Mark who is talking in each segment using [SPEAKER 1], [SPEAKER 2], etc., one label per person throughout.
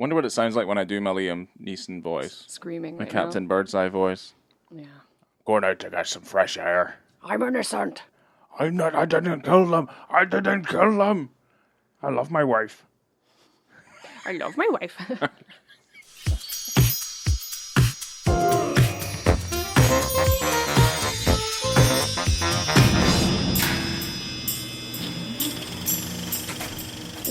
[SPEAKER 1] Wonder what it sounds like when I do my Liam Neeson voice.
[SPEAKER 2] Screaming
[SPEAKER 1] My
[SPEAKER 2] right
[SPEAKER 1] Captain Birdseye voice.
[SPEAKER 2] now. Yeah.
[SPEAKER 1] Going out to get some fresh air.
[SPEAKER 2] I'm innocent.
[SPEAKER 1] I didn't kill them. I didn't kill them. I love my wife.
[SPEAKER 2] I love my wife.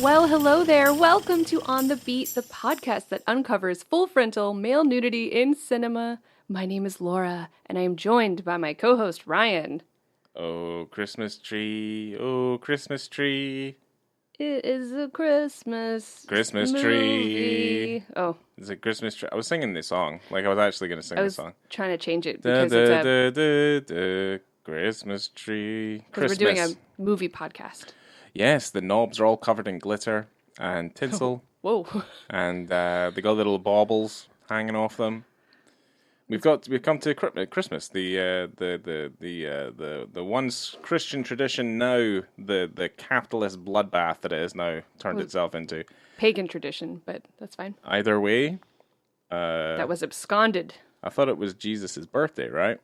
[SPEAKER 2] Well, hello there. Welcome to On the Beat, the podcast that uncovers full frontal male nudity in cinema. My name is Laura, and I am joined by my co-host, Ryan.
[SPEAKER 1] Oh, Christmas tree. Oh, Christmas tree.
[SPEAKER 2] It is a Christmas
[SPEAKER 1] Christmas
[SPEAKER 2] movie.
[SPEAKER 1] tree.
[SPEAKER 2] Oh,
[SPEAKER 1] It's a Christmas tree. I was singing this song. Like, I was actually going to sing
[SPEAKER 2] I
[SPEAKER 1] this
[SPEAKER 2] was
[SPEAKER 1] song.
[SPEAKER 2] trying to change it
[SPEAKER 1] Da,
[SPEAKER 2] because
[SPEAKER 1] da, da, da, da, Christmas tree.
[SPEAKER 2] we're doing a movie podcast.
[SPEAKER 1] Yes, the knobs are all covered in glitter and tinsel.
[SPEAKER 2] Whoa.
[SPEAKER 1] And they got little baubles hanging off them. We've come to Christmas, the once Christian tradition, now the capitalist bloodbath that it is now turned itself into.
[SPEAKER 2] Pagan tradition, but that's fine.
[SPEAKER 1] Either way,
[SPEAKER 2] That was absconded.
[SPEAKER 1] I thought it was Jesus' birthday, right?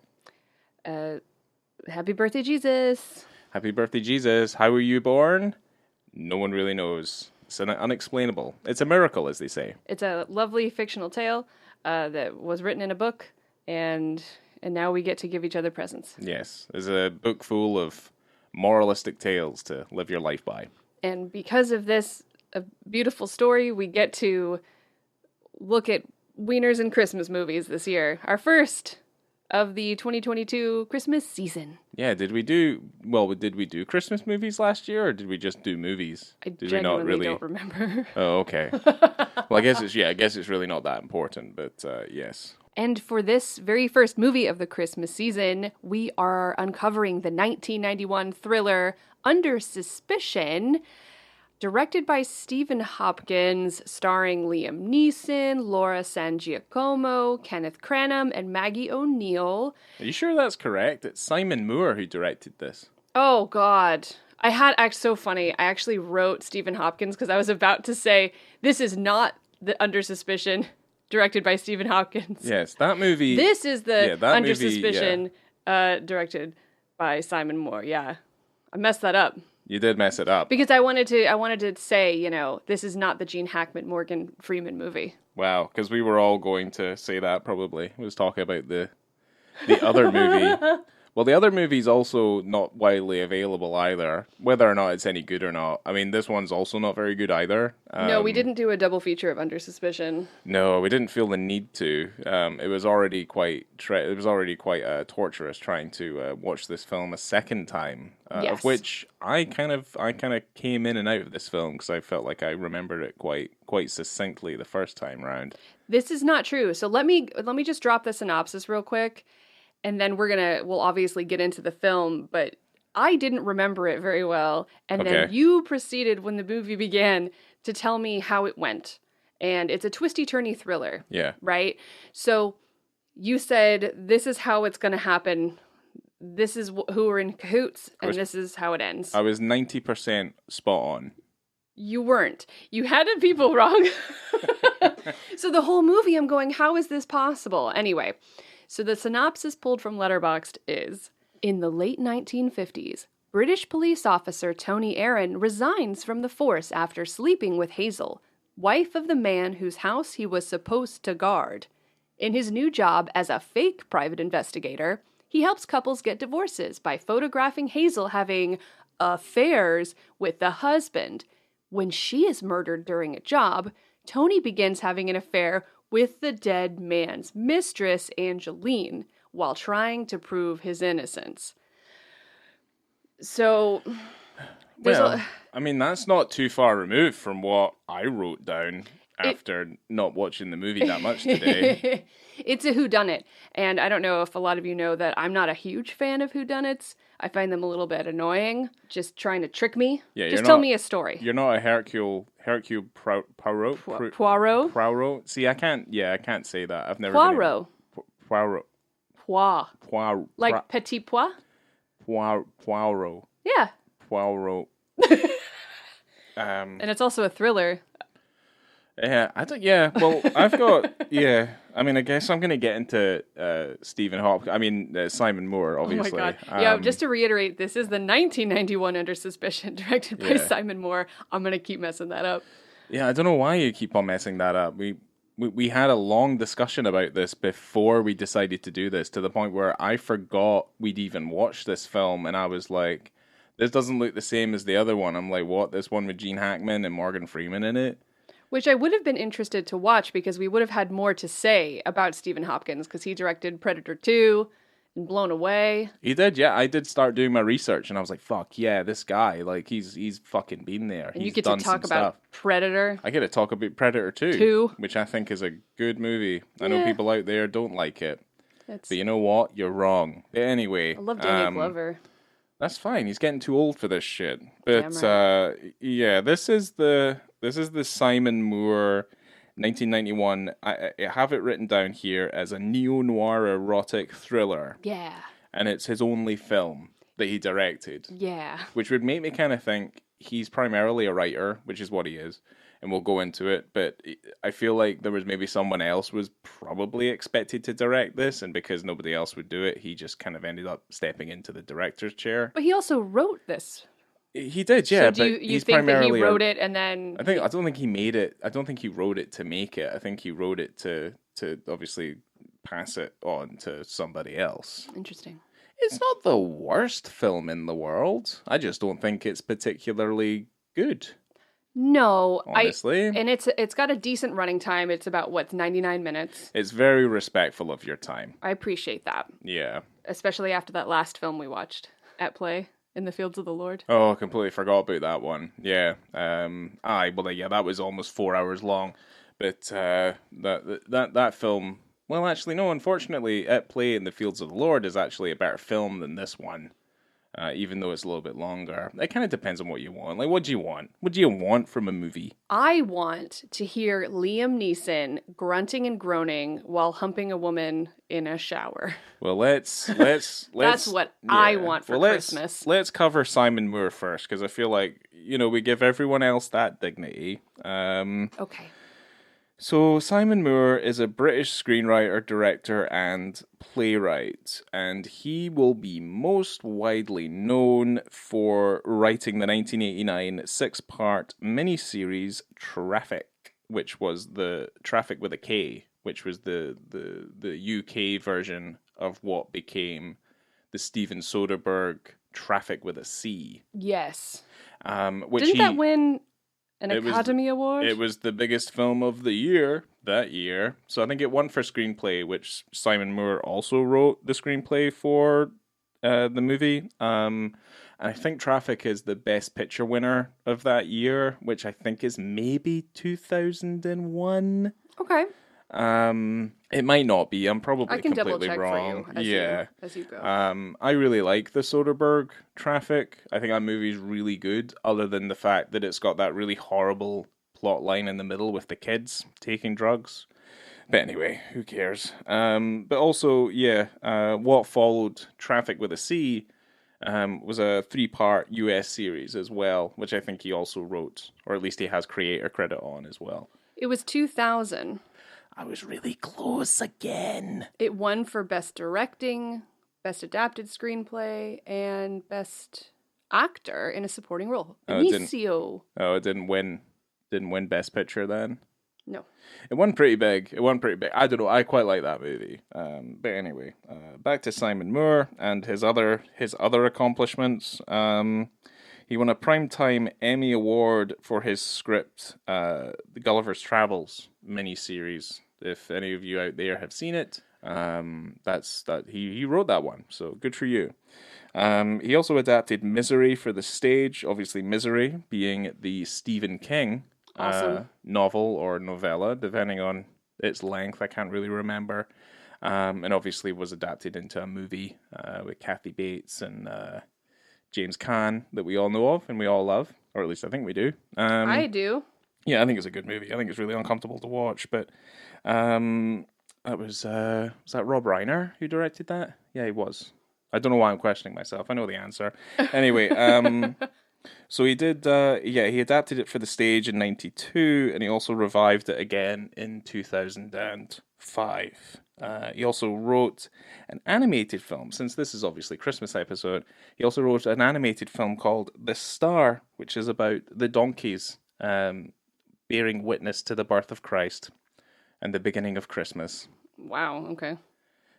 [SPEAKER 2] Happy birthday, Jesus.
[SPEAKER 1] Happy birthday, Jesus! How were you born? No one really knows. It's unexplainable. It's a miracle, as they say.
[SPEAKER 2] It's a lovely fictional tale that was written in a book, and now we get to give each other presents.
[SPEAKER 1] Yes, it's a book full of moralistic tales to live your life by.
[SPEAKER 2] And because of this a beautiful story, we get to look at wieners and Christmas movies this year. Our first of the 2022 Christmas season.
[SPEAKER 1] Yeah, did we do Christmas movies last year, or did we just do movies?
[SPEAKER 2] I
[SPEAKER 1] Did
[SPEAKER 2] genuinely don't remember.
[SPEAKER 1] Oh, okay. Well, I guess it's really not that important, but yes.
[SPEAKER 2] And for this very first movie of the Christmas season, we are uncovering the 1991 thriller Under Suspicion, directed by Stephen Hopkins, starring Liam Neeson, Laura San Giacomo, Kenneth Cranham, and Maggie O'Neill.
[SPEAKER 1] Are you sure that's correct? It's Simon Moore who directed this.
[SPEAKER 2] Oh, God. So funny. I actually wrote Stephen Hopkins because I was about to say, this is not the Under Suspicion directed by Stephen Hopkins.
[SPEAKER 1] Yes, that movie.
[SPEAKER 2] This is the Under
[SPEAKER 1] movie,
[SPEAKER 2] Suspicion directed by Simon Moore. Yeah. I messed that up.
[SPEAKER 1] You did mess it up.
[SPEAKER 2] Because I wanted to say, this is not the Gene Hackman, Morgan Freeman movie.
[SPEAKER 1] Wow, because we were all going to say that probably. We was talking about the other movie. Well, the other movie's also not widely available either, whether or not it's any good or not. I mean, this one's also not very good either.
[SPEAKER 2] No, we didn't do a double feature of Under Suspicion.
[SPEAKER 1] No, we didn't feel the need to. It was already quite torturous trying to watch this film a second time,
[SPEAKER 2] yes.
[SPEAKER 1] Of which I kind of came in and out of this film because I felt like I remembered it quite succinctly the first time round.
[SPEAKER 2] This is not true. So let me just drop the synopsis real quick. And then we'll obviously get into the film, but I didn't remember it very well. And then you proceeded when the movie began to tell me how it went. And it's a twisty-turny thriller.
[SPEAKER 1] Yeah.
[SPEAKER 2] Right? So you said, this is how it's going to happen. This is who are in cahoots, and this is how it ends.
[SPEAKER 1] I was 90% spot on.
[SPEAKER 2] You weren't. You had people wrong. So the whole movie, I'm going, how is this possible? Anyway. So the synopsis pulled from Letterboxd is, in the late 1950s, British police officer Tony Aaron resigns from the force after sleeping with Hazel, wife of the man whose house he was supposed to guard. In his new job as a fake private investigator, he helps couples get divorces by photographing Hazel having affairs with the husband. When she is murdered during a job, Tony begins having an affair with the dead man's mistress, Angeline, while trying to prove his innocence. So,
[SPEAKER 1] I mean, that's not too far removed from what I wrote down after not watching the movie that much today.
[SPEAKER 2] It's a whodunnit, and I don't know if a lot of you know that I'm not a huge fan of whodunits. I find them a little bit annoying, just trying to trick me.
[SPEAKER 1] Yeah,
[SPEAKER 2] just tell me a story.
[SPEAKER 1] You're not a Hercule Poirot?
[SPEAKER 2] Poirot?
[SPEAKER 1] See, I can't say that. I've never
[SPEAKER 2] Poirot.
[SPEAKER 1] Poirot.
[SPEAKER 2] Poirot. Like petit pois?
[SPEAKER 1] Poirot.
[SPEAKER 2] Yeah.
[SPEAKER 1] Poirot.
[SPEAKER 2] And it's also a thriller.
[SPEAKER 1] Yeah, I don't. Yeah, well, I've got. Yeah, I mean, I guess I'm gonna get into Stephen Hopkins. I mean, Simon Moore, obviously.
[SPEAKER 2] Oh my god. Yeah, just to reiterate, this is the 1991 Under Suspicion, directed by
[SPEAKER 1] Yeah.
[SPEAKER 2] Simon Moore. I'm gonna keep messing that up.
[SPEAKER 1] Yeah, I don't know why you keep on messing that up. We had a long discussion about this before we decided to do this, to the point where I forgot we'd even watched this film, and I was like, "This doesn't look the same as the other one." I'm like, "What? This one with Gene Hackman and Morgan Freeman in it?"
[SPEAKER 2] Which I would have been interested to watch because we would have had more to say about Stephen Hopkins because he directed Predator 2 and Blown Away.
[SPEAKER 1] He did, yeah. I did start doing my research, and I was like, "Fuck yeah, this guy! Like, he's fucking been there.
[SPEAKER 2] And
[SPEAKER 1] He's
[SPEAKER 2] you get
[SPEAKER 1] done
[SPEAKER 2] to talk
[SPEAKER 1] some
[SPEAKER 2] about
[SPEAKER 1] stuff."
[SPEAKER 2] Predator.
[SPEAKER 1] I get to talk about Predator 2,
[SPEAKER 2] 2.
[SPEAKER 1] which I think is a good movie. I know
[SPEAKER 2] Yeah.
[SPEAKER 1] people out there don't like it,
[SPEAKER 2] That's,
[SPEAKER 1] but you know what? You're wrong. But anyway,
[SPEAKER 2] I love Danny Glover.
[SPEAKER 1] that's fine. He's getting too old for this shit. But
[SPEAKER 2] Damn
[SPEAKER 1] yeah, this is the Simon Moore 1991. I have it written down here as a neo-noir erotic thriller,
[SPEAKER 2] Yeah.
[SPEAKER 1] and it's his only film that he directed,
[SPEAKER 2] Yeah.
[SPEAKER 1] which would make me kind of think he's primarily a writer, which is what he is, and we'll go into it. But I feel like there was maybe someone else was probably expected to direct this, and because nobody else would do it, he just kind of ended up stepping into the director's chair.
[SPEAKER 2] But he also wrote this.
[SPEAKER 1] He did, yeah.
[SPEAKER 2] So do
[SPEAKER 1] but
[SPEAKER 2] you
[SPEAKER 1] he's
[SPEAKER 2] think that he
[SPEAKER 1] primarily
[SPEAKER 2] wrote it and then...
[SPEAKER 1] I don't think he made it. I don't think he wrote it to make it. I think he wrote it to obviously pass it on to somebody else.
[SPEAKER 2] Interesting.
[SPEAKER 1] It's not the worst film in the world. I just don't think it's particularly good.
[SPEAKER 2] No,
[SPEAKER 1] Honestly.
[SPEAKER 2] and it's got a decent running time. It's about 99 minutes.
[SPEAKER 1] It's very respectful of your time.
[SPEAKER 2] I appreciate that,
[SPEAKER 1] Yeah.
[SPEAKER 2] especially after that last film we watched, Aptly, in the Fields of the Lord.
[SPEAKER 1] Oh, I completely forgot about that one. Yeah. That was almost 4 hours long. But that film, well, actually, no, unfortunately, At Play in the Fields of the Lord is actually a better film than this one. Even though it's a little bit longer. It kind of depends on what you want. Like, what do you want? What do you want from a movie?
[SPEAKER 2] I want to hear Liam Neeson grunting and groaning while humping a woman in a shower.
[SPEAKER 1] Well, let's
[SPEAKER 2] That's what I want for Christmas.
[SPEAKER 1] Let's cover Simon Moore first, because I feel like, we give everyone else that dignity.
[SPEAKER 2] Okay.
[SPEAKER 1] So Simon Moore is a British screenwriter, director, and playwright, and he will be most widely known for writing the 1989 six-part miniseries Traffic, which was the Traffic with a K, which was the UK version of what became the Steven Soderbergh Traffic with a C.
[SPEAKER 2] Yes.
[SPEAKER 1] Which
[SPEAKER 2] Didn't that win an
[SPEAKER 1] It was
[SPEAKER 2] Academy Award?
[SPEAKER 1] It was the biggest film of the year that year. So I think it won for screenplay, which Simon Moore also wrote the screenplay for the movie. And I think Traffic is the best picture winner of that year, which I think is maybe 2001.
[SPEAKER 2] Okay.
[SPEAKER 1] It might not be. I'm probably
[SPEAKER 2] I can double
[SPEAKER 1] completely
[SPEAKER 2] check
[SPEAKER 1] wrong.
[SPEAKER 2] for you as you go.
[SPEAKER 1] I really like the Soderbergh Traffic. I think that movie's really good, other than the fact that it's got that really horrible plot line in the middle with the kids taking drugs. But anyway, who cares? But also, what followed Traffic with a C was a 3-part US series as well, which I think he also wrote, or at least he has creator credit on as well.
[SPEAKER 2] It was 2000.
[SPEAKER 1] I was really close again.
[SPEAKER 2] It won for Best Directing, Best Adapted Screenplay, and Best Actor in a Supporting Role. Benicio.
[SPEAKER 1] It didn't win. Didn't win Best Picture then.
[SPEAKER 2] No.
[SPEAKER 1] It won pretty big. I don't know. I quite like that movie. But anyway, back to Simon Moore and his other accomplishments. He won a Primetime Emmy Award for his script, The Gulliver's Travels miniseries. If any of you out there have seen it, he wrote that one. So good for you. He also adapted Misery for the stage. Obviously, Misery being the Stephen King novel or novella, depending on its length. I can't really remember. And obviously was adapted into a movie with Kathy Bates and James Caan that we all know of and we all love, or at least I think we do.
[SPEAKER 2] I do.
[SPEAKER 1] Yeah, I think it's a good movie. I think it's really uncomfortable to watch, but that was that Rob Reiner who directed that? Yeah, he was. I don't know why I'm questioning myself. I know the answer. Anyway, So he did, he adapted it for the stage in '92, and he also revived it again in 2005. He also wrote an animated film, since this is obviously Christmas episode. He also wrote an animated film called The Star, which is about the donkeys bearing witness to the birth of Christ and the beginning of Christmas.
[SPEAKER 2] Wow, okay.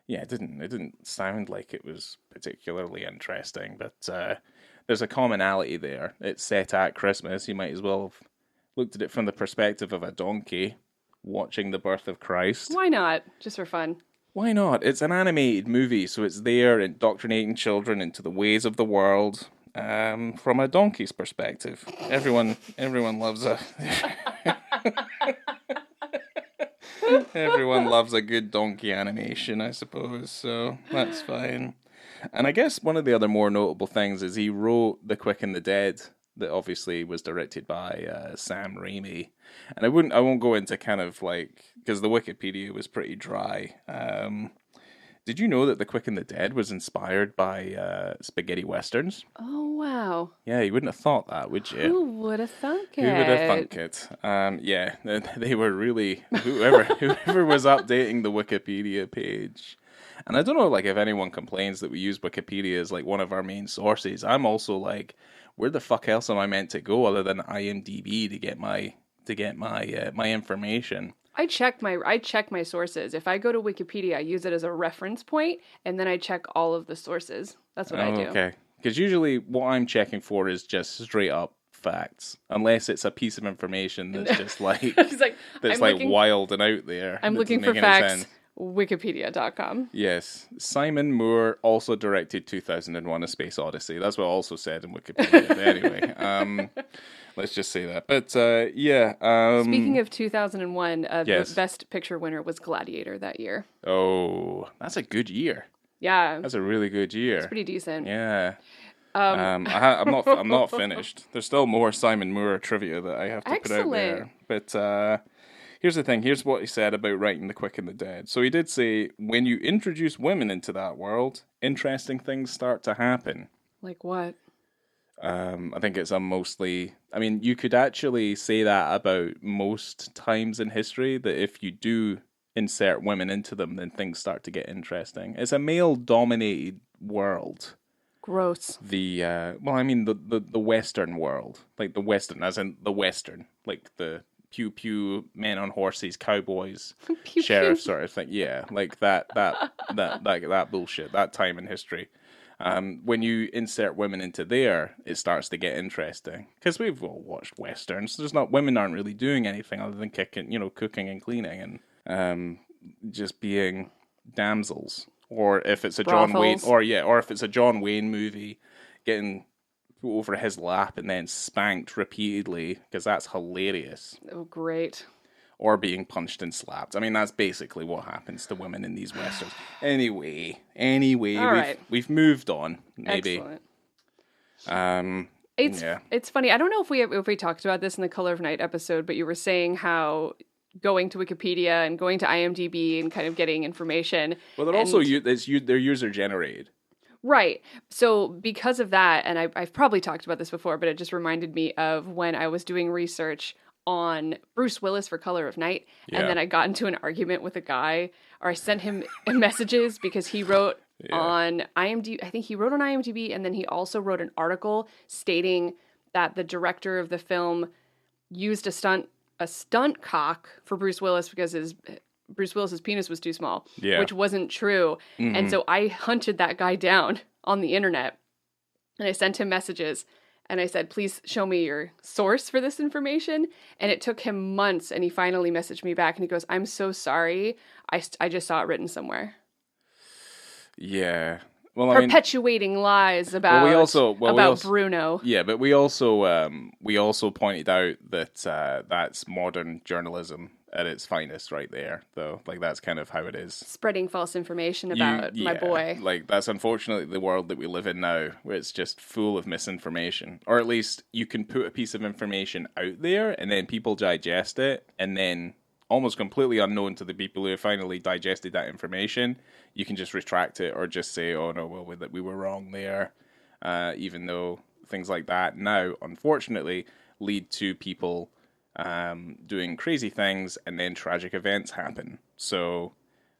[SPEAKER 1] Yeah, it didn't sound like it was particularly interesting, but there's a commonality there. It's set at Christmas. You might as well have looked at it from the perspective of a donkey watching the birth of Christ.
[SPEAKER 2] Why not? Just for fun.
[SPEAKER 1] Why not? It's an animated movie, so it's there indoctrinating children into the ways of the world from a donkey's perspective. Everyone loves a everyone loves a good donkey animation, I suppose. So that's fine. And I guess one of the other more notable things is he wrote The Quick and the Dead, that obviously was directed by Sam Raimi. And I won't go into kind of like, because the Wikipedia was pretty dry. Did you know that The Quick and the Dead was inspired by spaghetti westerns?
[SPEAKER 2] Oh, wow.
[SPEAKER 1] Yeah, you wouldn't have thought that, would you?
[SPEAKER 2] Who would have thunk it?
[SPEAKER 1] Who would have thunk it? Yeah, they were really, whoever was updating the Wikipedia page. And I don't know, like, if anyone complains that we use Wikipedia as like one of our main sources. I'm also like, where the fuck else am I meant to go other than IMDb to get my my information?
[SPEAKER 2] I check my sources. If I go to Wikipedia, I use it as a reference point, and then I check all of the sources. That's what I do.
[SPEAKER 1] Okay, because usually what I'm checking for is just straight up facts, unless it's a piece of information that's just like wild and out there.
[SPEAKER 2] I'm looking for facts. Wikipedia.com.
[SPEAKER 1] Yes. Simon Moore also directed 2001: A Space Odyssey. That's what I also said in Wikipedia. Anyway, let's just say that. But yeah.
[SPEAKER 2] Speaking of 2001,
[SPEAKER 1] yes.
[SPEAKER 2] The Best Picture winner was Gladiator that year.
[SPEAKER 1] Oh, that's a good year.
[SPEAKER 2] Yeah.
[SPEAKER 1] That's a really good year.
[SPEAKER 2] It's pretty decent.
[SPEAKER 1] Yeah. I'm not finished. There's still more Simon Moore trivia that I have to put out there. But here's the thing. Here's what he said about writing The Quick and the Dead. So he did say, when you introduce women into that world, interesting things start to happen.
[SPEAKER 2] Like what?
[SPEAKER 1] I think it's you could actually say that about most times in history, that if you do insert women into them, then things start to get interesting. It's a male-dominated world.
[SPEAKER 2] Gross.
[SPEAKER 1] The Western world. Like the Western, as in the Western. Like the pew pew, men on horses, cowboys,
[SPEAKER 2] pew,
[SPEAKER 1] sheriff
[SPEAKER 2] pew.
[SPEAKER 1] sort of thing. Yeah, like that bullshit. That time in history. When you insert women into there, it starts to get interesting, because we've all watched westerns. Women aren't really doing anything other than cooking and cleaning and just being damsels. Or if it's a John Wayne, or if it's a John Wayne movie, getting put over his lap and then spanked repeatedly, because that's hilarious.
[SPEAKER 2] Oh, great.
[SPEAKER 1] Or being punched and slapped. I mean, that's basically what happens to women in these westerns. Anyway, we've moved on. Maybe.
[SPEAKER 2] Excellent.
[SPEAKER 1] Yeah.
[SPEAKER 2] It's funny. I don't know if we talked about this in the Color of Night episode, but you were saying how going to Wikipedia and going to IMDb and kind of getting information.
[SPEAKER 1] Well, they're user generated.
[SPEAKER 2] Right. So because of that, and I've probably talked about this before, but it just reminded me of when I was doing research on Bruce Willis for Color of Night, and then I got into an argument with a guy, or I sent him messages because he wrote on IMDb. I think he wrote on IMDb, and then he also wrote an article stating that the director of the film used a stunt cock for Bruce Willis because Bruce Willis's penis was too small, which wasn't true. Mm-hmm. And so I hunted that guy down on the internet, and I sent him messages. And I said, please show me your source for this information. And it took him months. And he finally messaged me back. And he goes, I'm so sorry. I just saw it written somewhere.
[SPEAKER 1] Yeah. Well,
[SPEAKER 2] perpetuating lies about Bruno.
[SPEAKER 1] Yeah, but we also pointed out that that's modern journalism at its finest right there, though. Like, that's kind of how it is.
[SPEAKER 2] Spreading false information about my boy.
[SPEAKER 1] Like, that's unfortunately the world that we live in now, where it's just full of misinformation. Or at least you can put a piece of information out there, and then people digest it, and then, almost completely unknown to the people who have finally digested that information, you can just retract it or just say, oh no, well, we were wrong there, even though things like that now, unfortunately, lead to people doing crazy things, and then tragic events happen. So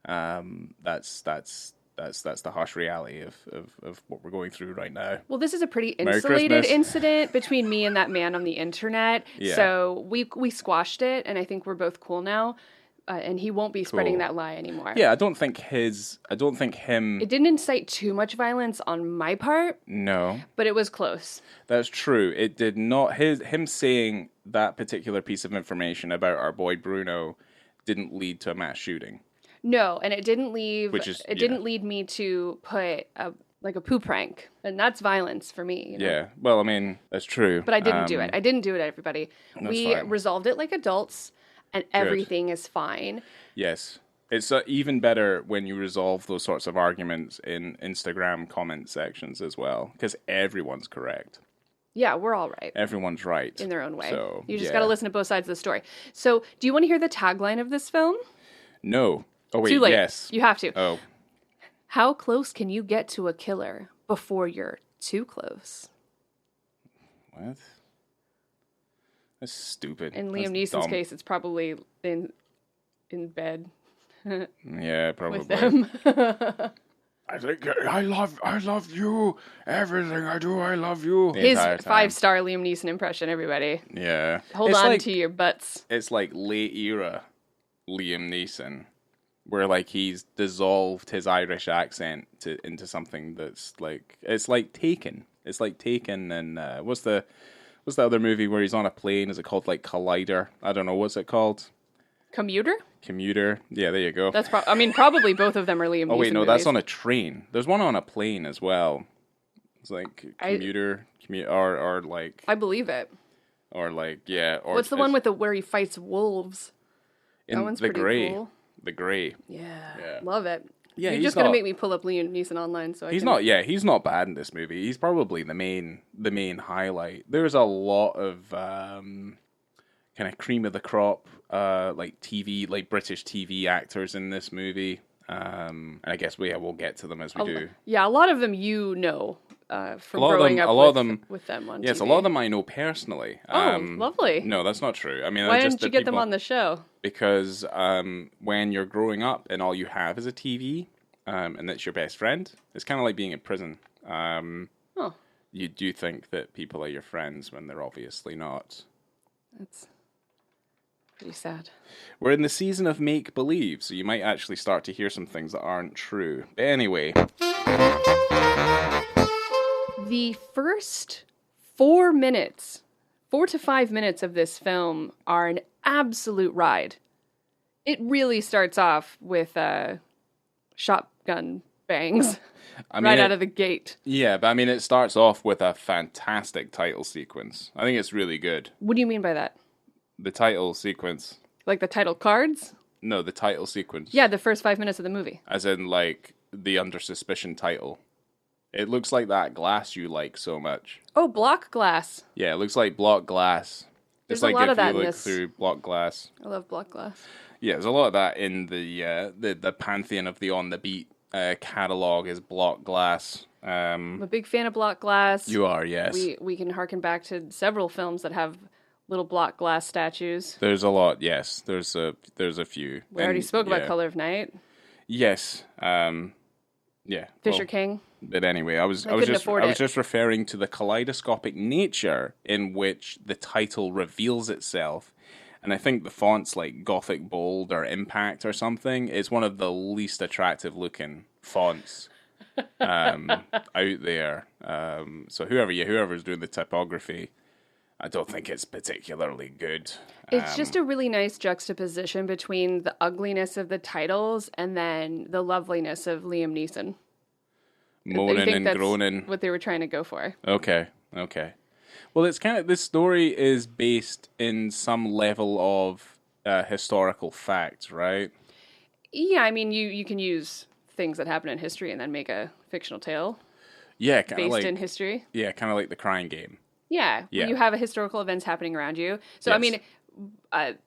[SPEAKER 1] that's the harsh reality of what we're going through right now.
[SPEAKER 2] Well, this is a pretty
[SPEAKER 1] Merry
[SPEAKER 2] insulated
[SPEAKER 1] Christmas.
[SPEAKER 2] incident between me and that man on the internet.
[SPEAKER 1] Yeah.
[SPEAKER 2] So we squashed it, and I think we're both cool now. And he won't be spreading
[SPEAKER 1] Cool.
[SPEAKER 2] that lie anymore.
[SPEAKER 1] Yeah, I don't think him.
[SPEAKER 2] It didn't incite too much violence on my part,
[SPEAKER 1] No,
[SPEAKER 2] but it was close.
[SPEAKER 1] that's true. It did not. Him saying that particular piece of information about our boy Bruno didn't lead to a mass shooting.
[SPEAKER 2] No, and it didn't leave.
[SPEAKER 1] It
[SPEAKER 2] didn't lead me to put a poo prank, and that's violence for me. You know?
[SPEAKER 1] Yeah. Well, I mean, that's true.
[SPEAKER 2] But I didn't do it. I didn't do it, everybody. We
[SPEAKER 1] fine.
[SPEAKER 2] resolved it like adults, and everything is fine.
[SPEAKER 1] Yes. It's even better when you resolve those sorts of arguments in Instagram comment sections as well, because everyone's correct.
[SPEAKER 2] Yeah, we're all right.
[SPEAKER 1] Everyone's right.
[SPEAKER 2] In their own way.
[SPEAKER 1] So,
[SPEAKER 2] you just
[SPEAKER 1] yeah.
[SPEAKER 2] got to listen to both sides of the story. So, do you want to hear the tagline of this film?
[SPEAKER 1] No. Oh, wait,
[SPEAKER 2] Too late.
[SPEAKER 1] yes.
[SPEAKER 2] You have to.
[SPEAKER 1] Oh.
[SPEAKER 2] How close can you get to a killer before you're too close?
[SPEAKER 1] What? That's stupid.
[SPEAKER 2] In Liam
[SPEAKER 1] That's
[SPEAKER 2] Neeson's
[SPEAKER 1] dumb.
[SPEAKER 2] case, it's probably in bed
[SPEAKER 1] Yeah, probably.
[SPEAKER 2] with them.
[SPEAKER 1] I think I love you. Everything I do, I love you. The
[SPEAKER 2] His
[SPEAKER 1] entire time.
[SPEAKER 2] 5-star Liam Neeson impression, everybody.
[SPEAKER 1] Yeah.
[SPEAKER 2] Hold
[SPEAKER 1] It's
[SPEAKER 2] on
[SPEAKER 1] like,
[SPEAKER 2] to your butts.
[SPEAKER 1] It's like late era Liam Neeson, where like he's dissolved his Irish accent into something that's like it's like Taken. It's like Taken, and what's the other movie where he's on a plane? Is it called like Collider? I don't know. What's it called?
[SPEAKER 2] Commuter?
[SPEAKER 1] Commuter. Yeah, there you go.
[SPEAKER 2] That's probably both of them are Liam Neeson
[SPEAKER 1] Oh wait, no,
[SPEAKER 2] movies.
[SPEAKER 1] that's on a train. There's one on a plane as well. It's like or like
[SPEAKER 2] I believe it.
[SPEAKER 1] or like yeah. Or
[SPEAKER 2] What's the one with where he fights wolves?
[SPEAKER 1] in
[SPEAKER 2] That one's
[SPEAKER 1] the
[SPEAKER 2] pretty
[SPEAKER 1] Grey?
[SPEAKER 2] cool.
[SPEAKER 1] The Grey.
[SPEAKER 2] Yeah, love it.
[SPEAKER 1] Yeah,
[SPEAKER 2] You're
[SPEAKER 1] he's
[SPEAKER 2] just gonna
[SPEAKER 1] not-
[SPEAKER 2] make me pull up Liam Neeson online, so
[SPEAKER 1] He's not. Yeah, he's not bad in this movie. He's probably the main highlight. There's a lot of kind of cream of the crop, like TV, like British TV actors in this movie. And I guess we'll get to them as we do.
[SPEAKER 2] Yeah, a lot of them from
[SPEAKER 1] A lot of
[SPEAKER 2] growing
[SPEAKER 1] them-
[SPEAKER 2] up
[SPEAKER 1] a lot of them-
[SPEAKER 2] with them on
[SPEAKER 1] Yes,
[SPEAKER 2] TV.
[SPEAKER 1] a lot of them I know personally.
[SPEAKER 2] Oh, lovely.
[SPEAKER 1] No, that's not true. I mean,
[SPEAKER 2] Why
[SPEAKER 1] just
[SPEAKER 2] didn't you
[SPEAKER 1] the
[SPEAKER 2] get them
[SPEAKER 1] people-
[SPEAKER 2] on the show?
[SPEAKER 1] Because when you're growing up and all you have is a TV, and that's your best friend, it's kind of like being in prison.
[SPEAKER 2] Oh,
[SPEAKER 1] You do think that people are your friends when they're obviously not.
[SPEAKER 2] that's pretty sad.
[SPEAKER 1] We're in the season of make-believe, so you might actually start to hear some things that aren't true. But anyway,
[SPEAKER 2] The first 4 to 5 minutes of this film are an absolute ride. It really starts off with shotgun bangs
[SPEAKER 1] I mean,
[SPEAKER 2] right out of the gate.
[SPEAKER 1] yeah, but I mean, it starts off with a fantastic title sequence. I think it's really good.
[SPEAKER 2] What do you mean by that?
[SPEAKER 1] The title sequence.
[SPEAKER 2] Like the title cards?
[SPEAKER 1] No, the title sequence.
[SPEAKER 2] Yeah, the first 5 minutes of the movie.
[SPEAKER 1] As in, like, the Under Suspicion title. It looks like that glass you like so much.
[SPEAKER 2] Oh, block glass.
[SPEAKER 1] Yeah, it looks like block glass.
[SPEAKER 2] There's
[SPEAKER 1] It's like
[SPEAKER 2] a lot
[SPEAKER 1] if
[SPEAKER 2] of that
[SPEAKER 1] you
[SPEAKER 2] in
[SPEAKER 1] look
[SPEAKER 2] this.
[SPEAKER 1] through block glass.
[SPEAKER 2] I love block glass.
[SPEAKER 1] Yeah, there's a lot of that in the pantheon of the On the Beat catalog is block glass.
[SPEAKER 2] I'm a big fan of block glass.
[SPEAKER 1] You are, yes.
[SPEAKER 2] We can harken back to several films that have little block glass statues.
[SPEAKER 1] There's a lot, yes. There's a few.
[SPEAKER 2] We already spoke about Color of Night.
[SPEAKER 1] Yes. Yeah.
[SPEAKER 2] Fisher
[SPEAKER 1] well,
[SPEAKER 2] King.
[SPEAKER 1] But anyway, I was
[SPEAKER 2] couldn't afford it.
[SPEAKER 1] just referring to the kaleidoscopic nature in which the title reveals itself. And I think the font's like Gothic Bold or Impact or something. It's one of the least attractive looking fonts out there. So whoever's doing the typography, I don't think it's particularly good.
[SPEAKER 2] It's just a really nice juxtaposition between the ugliness of the titles and then the loveliness of Liam Neeson. I
[SPEAKER 1] Moaning
[SPEAKER 2] think
[SPEAKER 1] and
[SPEAKER 2] that's
[SPEAKER 1] groaning.
[SPEAKER 2] what they were trying to go for.
[SPEAKER 1] Okay. Well, it's kind of, this story is based in some level of historical fact, right?
[SPEAKER 2] Yeah, I mean, you can use things that happen in history and then make a fictional tale
[SPEAKER 1] Yeah, kind of
[SPEAKER 2] based
[SPEAKER 1] like
[SPEAKER 2] in history.
[SPEAKER 1] yeah, kind of like the Crying Game.
[SPEAKER 2] Yeah,
[SPEAKER 1] Yeah.
[SPEAKER 2] when you have a historical events happening around you. So, I
[SPEAKER 1] Yes.
[SPEAKER 2] mean,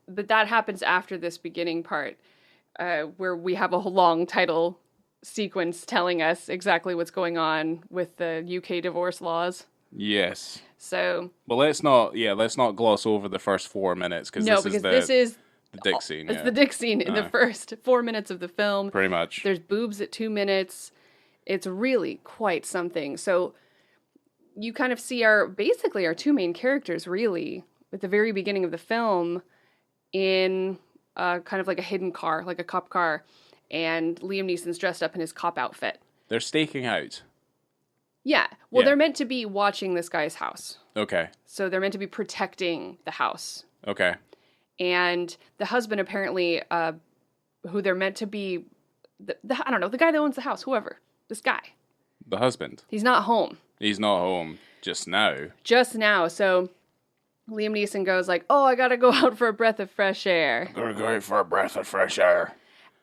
[SPEAKER 2] but that happens after this beginning part where we have a long title sequence telling us exactly what's going on with the UK divorce laws.
[SPEAKER 1] Yes.
[SPEAKER 2] So,
[SPEAKER 1] Well, let's not gloss over the first 4 minutes because
[SPEAKER 2] this is
[SPEAKER 1] the dick scene.
[SPEAKER 2] it's the dick scene in the first 4 minutes of the film.
[SPEAKER 1] Pretty much.
[SPEAKER 2] There's boobs at 2 minutes. It's really quite something. So you kind of see our two main characters really at the very beginning of the film in kind of like a hidden car, like a cop car, and Liam Neeson's dressed up in his cop outfit.
[SPEAKER 1] They're staking out.
[SPEAKER 2] Yeah. Well, they're meant to be watching this guy's house.
[SPEAKER 1] Okay.
[SPEAKER 2] So they're meant to be protecting the house.
[SPEAKER 1] Okay.
[SPEAKER 2] And the husband apparently, who they're meant to be, I don't know, the guy that owns the house, whoever, this guy.
[SPEAKER 1] The husband.
[SPEAKER 2] He's not home.
[SPEAKER 1] He's not home just now.
[SPEAKER 2] Just now. So Liam Neeson goes like, oh, I gotta go out for a breath of fresh air.
[SPEAKER 1] I'm gonna go out for a breath of fresh air.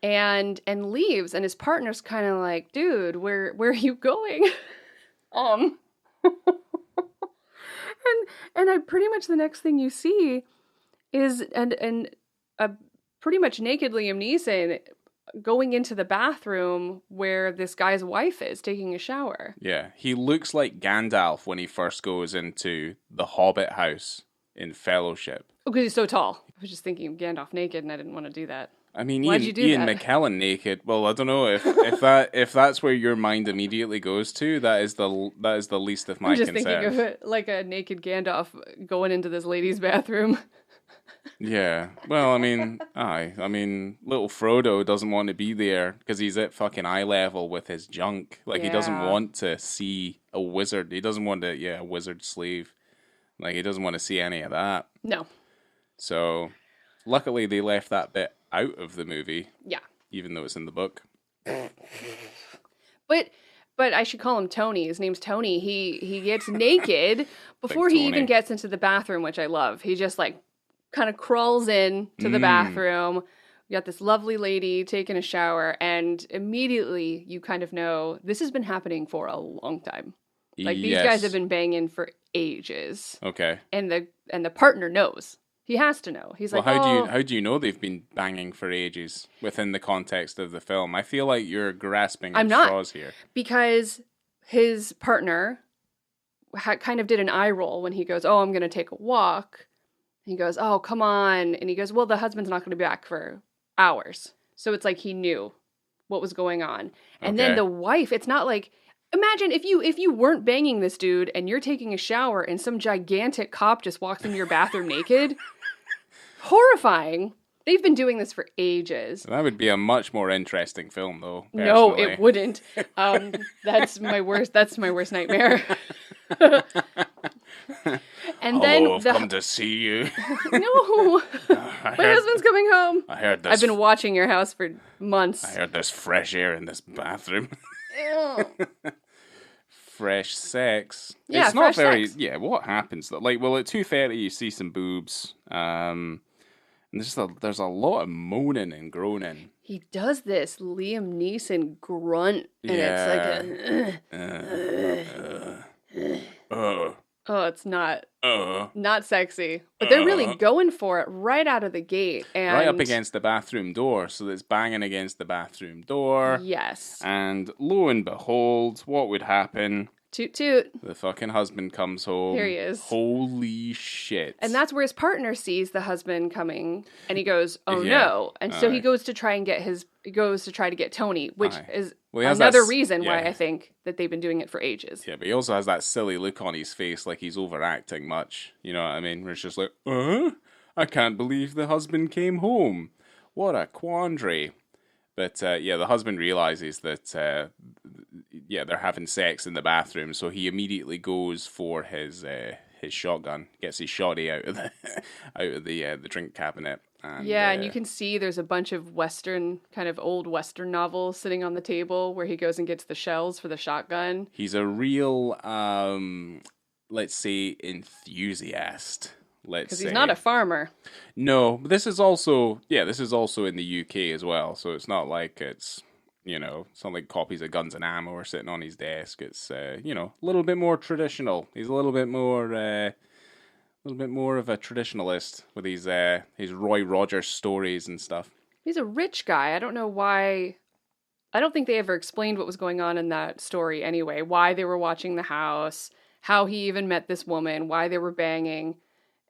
[SPEAKER 2] And leaves, and his partner's kind of like, dude, where are you going? And I pretty much the next thing you see is a pretty much naked Liam Neeson going into the bathroom where this guy's wife is taking a shower.
[SPEAKER 1] Yeah, he looks like Gandalf when he first goes into the Hobbit house in Fellowship.
[SPEAKER 2] Oh, because he's so tall. I was just thinking of Gandalf naked, and I didn't want to do that.
[SPEAKER 1] I mean,
[SPEAKER 2] Why'd you do
[SPEAKER 1] Ian
[SPEAKER 2] that?
[SPEAKER 1] McKellen naked. Well, I don't know if that's where your mind immediately goes to. That is the least of my
[SPEAKER 2] I'm just
[SPEAKER 1] concerns.
[SPEAKER 2] thinking of it like a naked Gandalf going into this lady's bathroom.
[SPEAKER 1] Yeah. Well, I mean, little Frodo doesn't want to be there because he's at fucking eye level with his junk. Like, he doesn't want to see a wizard. He doesn't want to, a wizard slave. Like, he doesn't want to see any of that.
[SPEAKER 2] No.
[SPEAKER 1] So, luckily, they left that bit out of the movie.
[SPEAKER 2] Yeah.
[SPEAKER 1] Even though it's in the book.
[SPEAKER 2] But I should call him Tony. His name's Tony. He gets naked before he even gets into the bathroom, which I love. He just like kind of crawls in to the bathroom. You got this lovely lady taking a shower, and immediately you kind of know this has been happening for a long time. Like, these guys have been banging for ages.
[SPEAKER 1] Okay.
[SPEAKER 2] And the partner knows. He has to know. He's like,
[SPEAKER 1] how do you know they've been banging for ages within the context of the film? I feel like you're grasping at straws here.
[SPEAKER 2] Because his partner kind of did an eye roll when he goes, oh, I'm going to take a walk. He goes, oh, come on. And he goes, well, the husband's not going to be back for hours. So it's like he knew what was going on. And then the wife, it's not like, imagine if you weren't banging this dude and you're taking a shower and some gigantic cop just walks into your bathroom naked. Horrifying. They've been doing this for ages.
[SPEAKER 1] That would be a much more interesting film, though. Personally.
[SPEAKER 2] No, it wouldn't. That's my worst nightmare. And then
[SPEAKER 1] I've come to see you.
[SPEAKER 2] No, my husband's coming home.
[SPEAKER 1] I heard this.
[SPEAKER 2] I've been watching your house for months.
[SPEAKER 1] I heard there's fresh air in this bathroom.
[SPEAKER 2] Ew.
[SPEAKER 1] Fresh sex.
[SPEAKER 2] Yeah,
[SPEAKER 1] it's not
[SPEAKER 2] fresh
[SPEAKER 1] very.
[SPEAKER 2] sex.
[SPEAKER 1] Yeah, what happens though? Like, well, at 2:30 you see some boobs. And there's a lot of moaning and groaning.
[SPEAKER 2] He does this Liam Neeson grunt, and it's like oh, it's not sexy, but they're really going for it right out of the gate, and
[SPEAKER 1] right up against the bathroom door, so it's banging against the bathroom door.
[SPEAKER 2] Yes,
[SPEAKER 1] and lo and behold, what would happen?
[SPEAKER 2] Toot toot.
[SPEAKER 1] The fucking husband comes home.
[SPEAKER 2] Here he is.
[SPEAKER 1] Holy shit.
[SPEAKER 2] And that's where his partner sees the husband coming, and he goes, oh no. And so he goes to try and get Tony, which is another reason why I think that they've been doing it for ages.
[SPEAKER 1] Yeah, but he also has that silly look on his face like he's overacting much. You know what I mean? Where it's just like, I can't believe the husband came home. What a quandary. But the husband realizes that they're having sex in the bathroom, so he immediately goes for his shotgun, gets his shotty out of the drink cabinet. And,
[SPEAKER 2] and you can see there's a bunch of old Western novels sitting on the table where he goes and gets the shells for the shotgun. He's
[SPEAKER 1] a real, let's say, enthusiast.
[SPEAKER 2] Because he's not a farmer.
[SPEAKER 1] No, but this is also in the UK as well, so it's not like it's not like copies of Guns and Ammo are sitting on his desk. It's a little bit more traditional. He's a little bit more of a traditionalist with his Roy Rogers stories and stuff.
[SPEAKER 2] He's a rich guy. I don't know why. I don't think they ever explained what was going on in that story anyway. Why they were watching the house, how he even met this woman, why they were banging,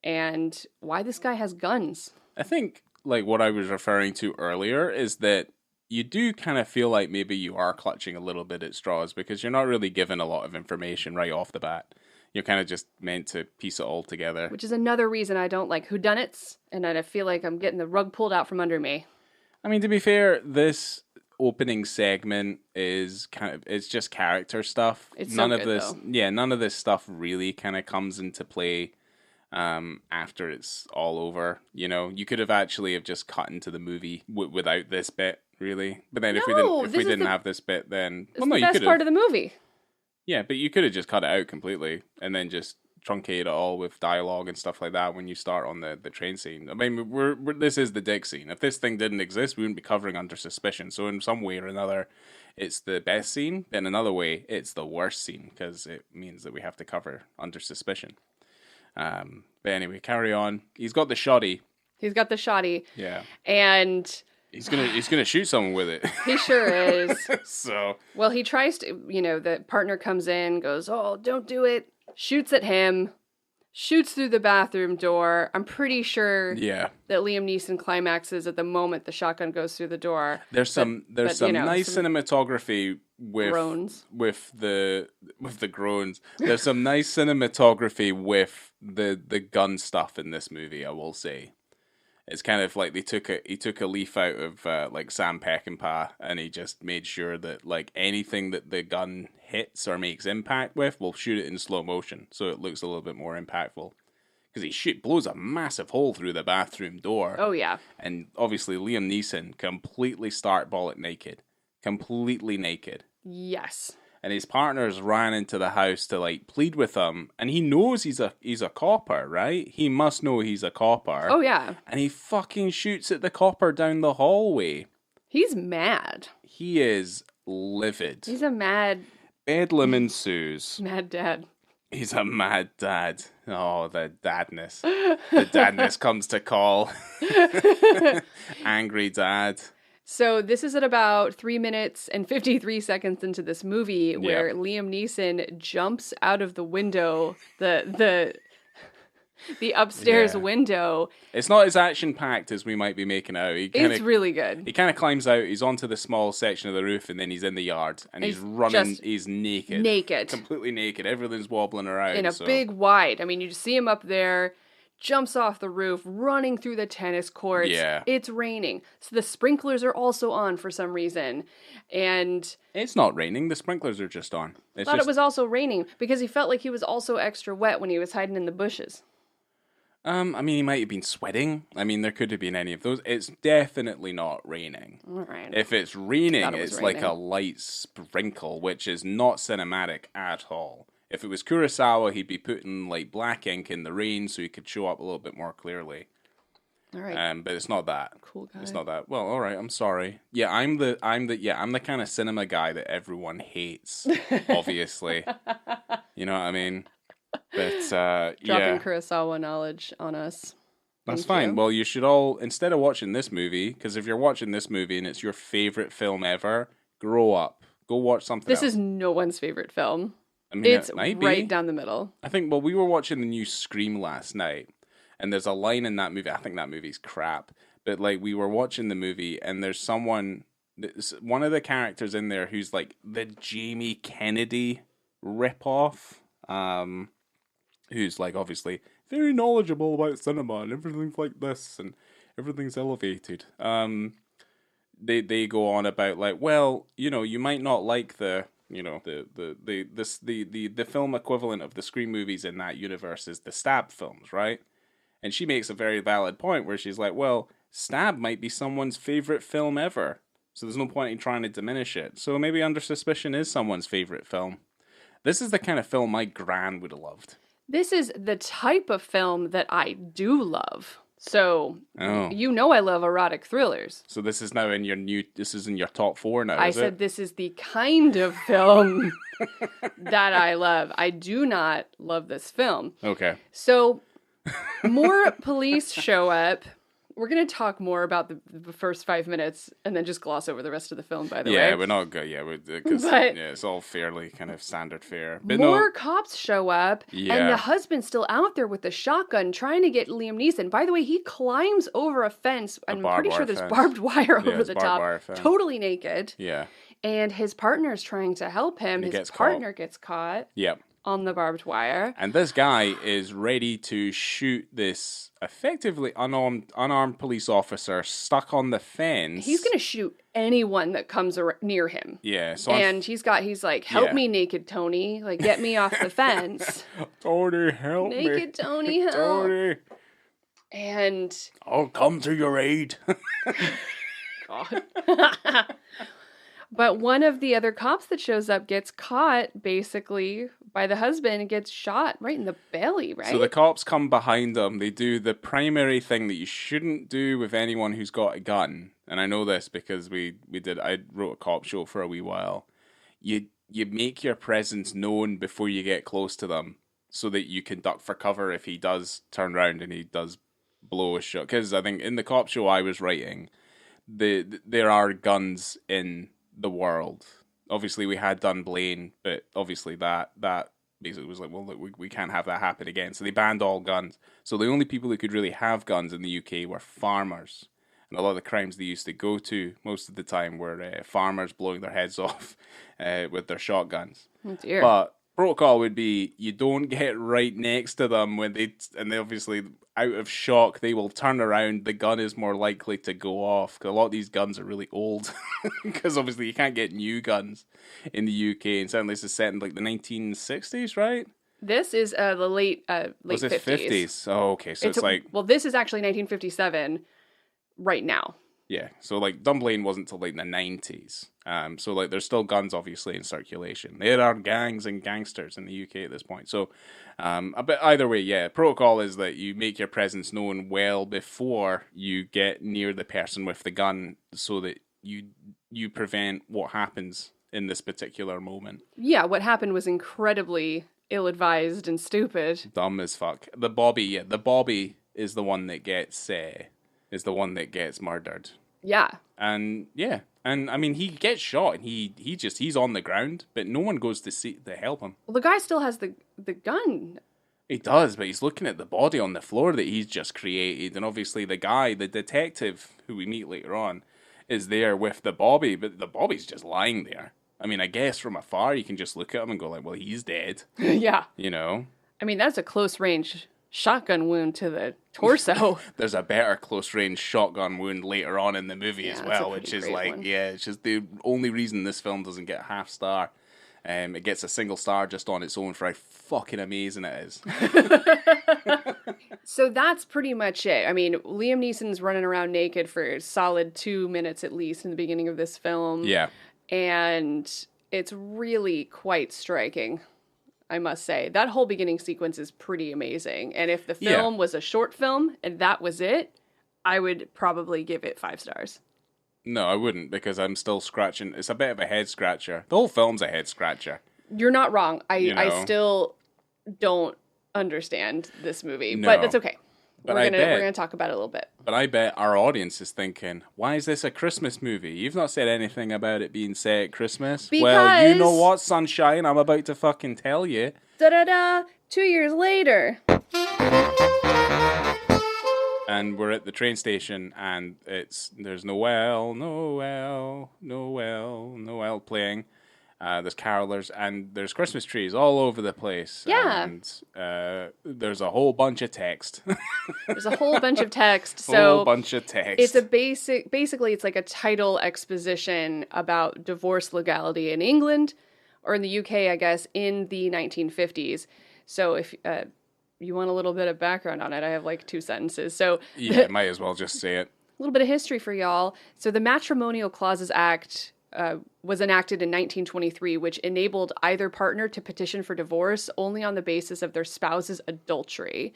[SPEAKER 2] and why this guy has guns.
[SPEAKER 1] I think, like, what I was referring to earlier is that you do kind of feel like maybe you are clutching a little bit at straws because you're not really given a lot of information right off the bat. You're kind of just meant to piece it all together.
[SPEAKER 2] Which is another reason I don't like whodunnits, and I feel like I'm getting the rug pulled out from under me.
[SPEAKER 1] I mean, to be fair, this opening segment is it's just character stuff.
[SPEAKER 2] It's
[SPEAKER 1] none
[SPEAKER 2] so
[SPEAKER 1] of
[SPEAKER 2] good,
[SPEAKER 1] this,
[SPEAKER 2] though.
[SPEAKER 1] yeah, none of this stuff really kind of comes into play after it's all over. You know, you could have actually have just cut into the movie without this bit, really. But then if we didn't have this bit, then
[SPEAKER 2] it's the best part of the movie.
[SPEAKER 1] Yeah, but you could have just cut it out completely and then just truncate it all with dialogue and stuff like that when you start on the train scene. I mean, this is the dick scene. If this thing didn't exist, we wouldn't be covering Under Suspicion. So in some way or another, it's the best scene. In another way, it's the worst scene because it means that we have to cover Under Suspicion. But anyway, carry on. He's got the shoddy.
[SPEAKER 2] He's got the shoddy.
[SPEAKER 1] Yeah.
[SPEAKER 2] And
[SPEAKER 1] he's gonna shoot someone with it.
[SPEAKER 2] He sure is.
[SPEAKER 1] So
[SPEAKER 2] well, he tries to. The partner comes in, goes, "Oh, don't do it." Shoots at him, shoots through the bathroom door. I'm pretty sure that Liam Neeson climaxes at the moment the shotgun goes through the door.
[SPEAKER 1] There's some nice cinematography with
[SPEAKER 2] groans.
[SPEAKER 1] with the groans. There's some nice cinematography with the gun stuff in this movie, I will say. It's kind of like he took a leaf out of like Sam Peckinpah, and he just made sure that like anything that the gun hits or makes impact with, we'll shoot it in slow motion so it looks a little bit more impactful. Because he blows a massive hole through the bathroom door.
[SPEAKER 2] Oh yeah,
[SPEAKER 1] and obviously Liam Neeson completely stark bollock naked, completely naked.
[SPEAKER 2] Yes.
[SPEAKER 1] And his partners ran into the house to like plead with him, and he knows he's a copper, right? He must know he's a copper.
[SPEAKER 2] Oh yeah.
[SPEAKER 1] And he fucking shoots at the copper down the hallway.
[SPEAKER 2] He's mad.
[SPEAKER 1] He is livid.
[SPEAKER 2] He's a mad
[SPEAKER 1] bedlam ensues.
[SPEAKER 2] Mad dad.
[SPEAKER 1] He's a mad dad. Oh, the dadness. The dadness comes to call. Angry dad.
[SPEAKER 2] So this is at about 3 minutes and 53 seconds into this movie where Liam Neeson jumps out of the window, the upstairs window.
[SPEAKER 1] It's not as action-packed as we might be making out.
[SPEAKER 2] It's really good.
[SPEAKER 1] He kind of climbs out, he's onto the small section of the roof, and then he's in the yard. And he's running, he's naked.
[SPEAKER 2] Naked.
[SPEAKER 1] Completely naked. Everything's wobbling around.
[SPEAKER 2] In a big wide. I mean, you just see him up there, jumps off the roof, running through the tennis courts.
[SPEAKER 1] Yeah.
[SPEAKER 2] It's raining. So the sprinklers are also on for some reason. And
[SPEAKER 1] it's not raining. The sprinklers are just on.
[SPEAKER 2] I thought it was also raining because he felt like he was also extra wet when he was hiding in the bushes.
[SPEAKER 1] I mean, he might have been sweating. I mean, there could have been any of those. It's definitely not raining.
[SPEAKER 2] All right.
[SPEAKER 1] If it's raining, it's like a light sprinkle, which is not cinematic at all. If it was Kurosawa, he'd be putting like black ink in the rain so he could show up a little bit more clearly.
[SPEAKER 2] All right.
[SPEAKER 1] But it's not that.
[SPEAKER 2] Cool guy.
[SPEAKER 1] It's not that. Well, all right. I'm sorry. Yeah, I'm the kind of cinema guy that everyone hates. Obviously, you know what I mean. But
[SPEAKER 2] dropping Kurosawa knowledge on us.
[SPEAKER 1] That's fine. Well, you should all, instead of watching this movie, because if you're watching this movie and it's your favorite film ever, grow up. Go watch something else.
[SPEAKER 2] This is no one's favorite film.
[SPEAKER 1] I mean,
[SPEAKER 2] it's
[SPEAKER 1] it might
[SPEAKER 2] right
[SPEAKER 1] be.
[SPEAKER 2] Down the middle.
[SPEAKER 1] I think, well, we were watching the new Scream last night, and there's a line in that movie, I think that movie's crap, but like we were watching the movie, and there's one of the characters in there who's like the Jamie Kennedy ripoff, who's like obviously very knowledgeable about cinema and everything's like this and everything's elevated. They go on about like, well, you know, you might not like the film equivalent of the Scream movies in that universe is the Stab films, right? And she makes a very valid point where she's like, well, Stab might be someone's favorite film ever, so there's no point in trying to diminish it. So maybe Under Suspicion is someone's favorite film. This is the kind of film my gran would have loved. This
[SPEAKER 2] is the type of film that I do love. So, you know I love erotic thrillers.
[SPEAKER 1] So this is now in your top 4 now,
[SPEAKER 2] I said this is the kind of film that I love. I do not love this film.
[SPEAKER 1] Okay.
[SPEAKER 2] So, more police show up. We're going to talk more about the first 5 minutes and then just gloss over the rest of the film, by the way.
[SPEAKER 1] Yeah, we're not good. Yeah, because it's all fairly kind of standard fare. But
[SPEAKER 2] more cops show up, and the husband's still out there with the shotgun trying to get Liam Neeson. By the way, he climbs over a fence, and I'm pretty sure there's barbed wire over the top, totally naked.
[SPEAKER 1] Yeah.
[SPEAKER 2] And his partner's trying to help him. His partner gets caught.
[SPEAKER 1] Yep.
[SPEAKER 2] On the barbed wire.
[SPEAKER 1] And this guy is ready to shoot this effectively unarmed police officer stuck on the fence.
[SPEAKER 2] He's going to shoot anyone that comes near him.
[SPEAKER 1] Yeah. So
[SPEAKER 2] he's like, help me, naked Tony. Like, get me off the fence.
[SPEAKER 1] Tony, help me.
[SPEAKER 2] Naked Tony, help.
[SPEAKER 1] Tony.
[SPEAKER 2] And...
[SPEAKER 1] I'll come to your aid.
[SPEAKER 2] God. But one of the other cops that shows up gets caught, basically, by the husband and gets shot right in the belly, right?
[SPEAKER 1] So the cops come behind them. They do the primary thing that you shouldn't do with anyone who's got a gun. And I know this because I wrote a cop show for a wee while. You make your presence known before you get close to them so that you can duck for cover if he does turn around and he does blow a shot. Because I think in the cop show I was writing, there are guns in the world. Obviously we had Dunblane, but obviously that basically was like, well, look, we can't have that happen again. So they banned all guns. So the only people who could really have guns in the UK were farmers. And a lot of the crimes they used to go to most of the time were farmers blowing their heads off with their shotguns.
[SPEAKER 2] Oh dear.
[SPEAKER 1] But protocol would be you don't get right next to them when they obviously out of shock they will turn around. The gun is more likely to go off because a lot of these guns are really old because obviously you can't get new guns in the UK, and certainly this is set in like the 1960s, right?
[SPEAKER 2] This is the late
[SPEAKER 1] 50s. Oh, okay, so it's like
[SPEAKER 2] this is actually 1957 right now.
[SPEAKER 1] Yeah, so like Dunblane wasn't till like the 90s. So like there's still guns obviously in circulation. There are gangs and gangsters in the UK at this point. So but either way, yeah, protocol is that you make your presence known well before you get near the person with the gun so that you prevent what happens in this particular moment.
[SPEAKER 2] Yeah, what happened was incredibly ill-advised and stupid.
[SPEAKER 1] Dumb as fuck. The Bobby is the one that gets murdered.
[SPEAKER 2] Yeah.
[SPEAKER 1] And yeah. And I mean he gets shot and he's on the ground, but no one goes to help him.
[SPEAKER 2] Well, the guy still has the gun.
[SPEAKER 1] He does, but he's looking at the body on the floor that he's just created, and obviously the detective who we meet later on, is there with the Bobby, but the Bobby's just lying there. I mean, I guess from afar you can just look at him and go like, well, he's dead.
[SPEAKER 2] Yeah.
[SPEAKER 1] You know?
[SPEAKER 2] I mean, that's a close range shotgun wound to the torso.
[SPEAKER 1] There's a better close range shotgun wound later on in the movie as well, which is like, one. Yeah, it's just the only reason this film doesn't get a half star. It gets a single star just on its own for how fucking amazing it is.
[SPEAKER 2] So that's pretty much it. I mean, Liam Neeson's running around naked for a solid 2 minutes at least in the beginning of this film.
[SPEAKER 1] Yeah.
[SPEAKER 2] And it's really quite striking, I must say. That whole beginning sequence is pretty amazing. And if the film was a short film and that was it, I would probably give it 5 stars.
[SPEAKER 1] No, I wouldn't, because I'm still scratching. It's a bit of a head scratcher. The whole film's a head scratcher.
[SPEAKER 2] You're not wrong. I still don't understand this movie, but that's okay. We're gonna talk about it a little bit.
[SPEAKER 1] But I bet our audience is thinking, why is this a Christmas movie? You've not said anything about it being set at Christmas.
[SPEAKER 2] Because...
[SPEAKER 1] Well, you know what, sunshine? I'm about to fucking tell you.
[SPEAKER 2] 2 years later.
[SPEAKER 1] And we're at the train station, and there's Noel playing. There's carolers, and there's Christmas trees all over the place.
[SPEAKER 2] Yeah.
[SPEAKER 1] And there's a whole bunch of text.
[SPEAKER 2] There's a whole bunch of text. So
[SPEAKER 1] whole bunch of text.
[SPEAKER 2] It's basically it's like a title exposition about divorce legality in England, or in the UK, I guess, in the 1950s. So if you want a little bit of background on it, I have like 2 sentences. So
[SPEAKER 1] yeah, might as well just say it.
[SPEAKER 2] A little bit of history for y'all. So the Matrimonial Clauses Act was enacted in 1923, which enabled either partner to petition for divorce only on the basis of their spouse's adultery.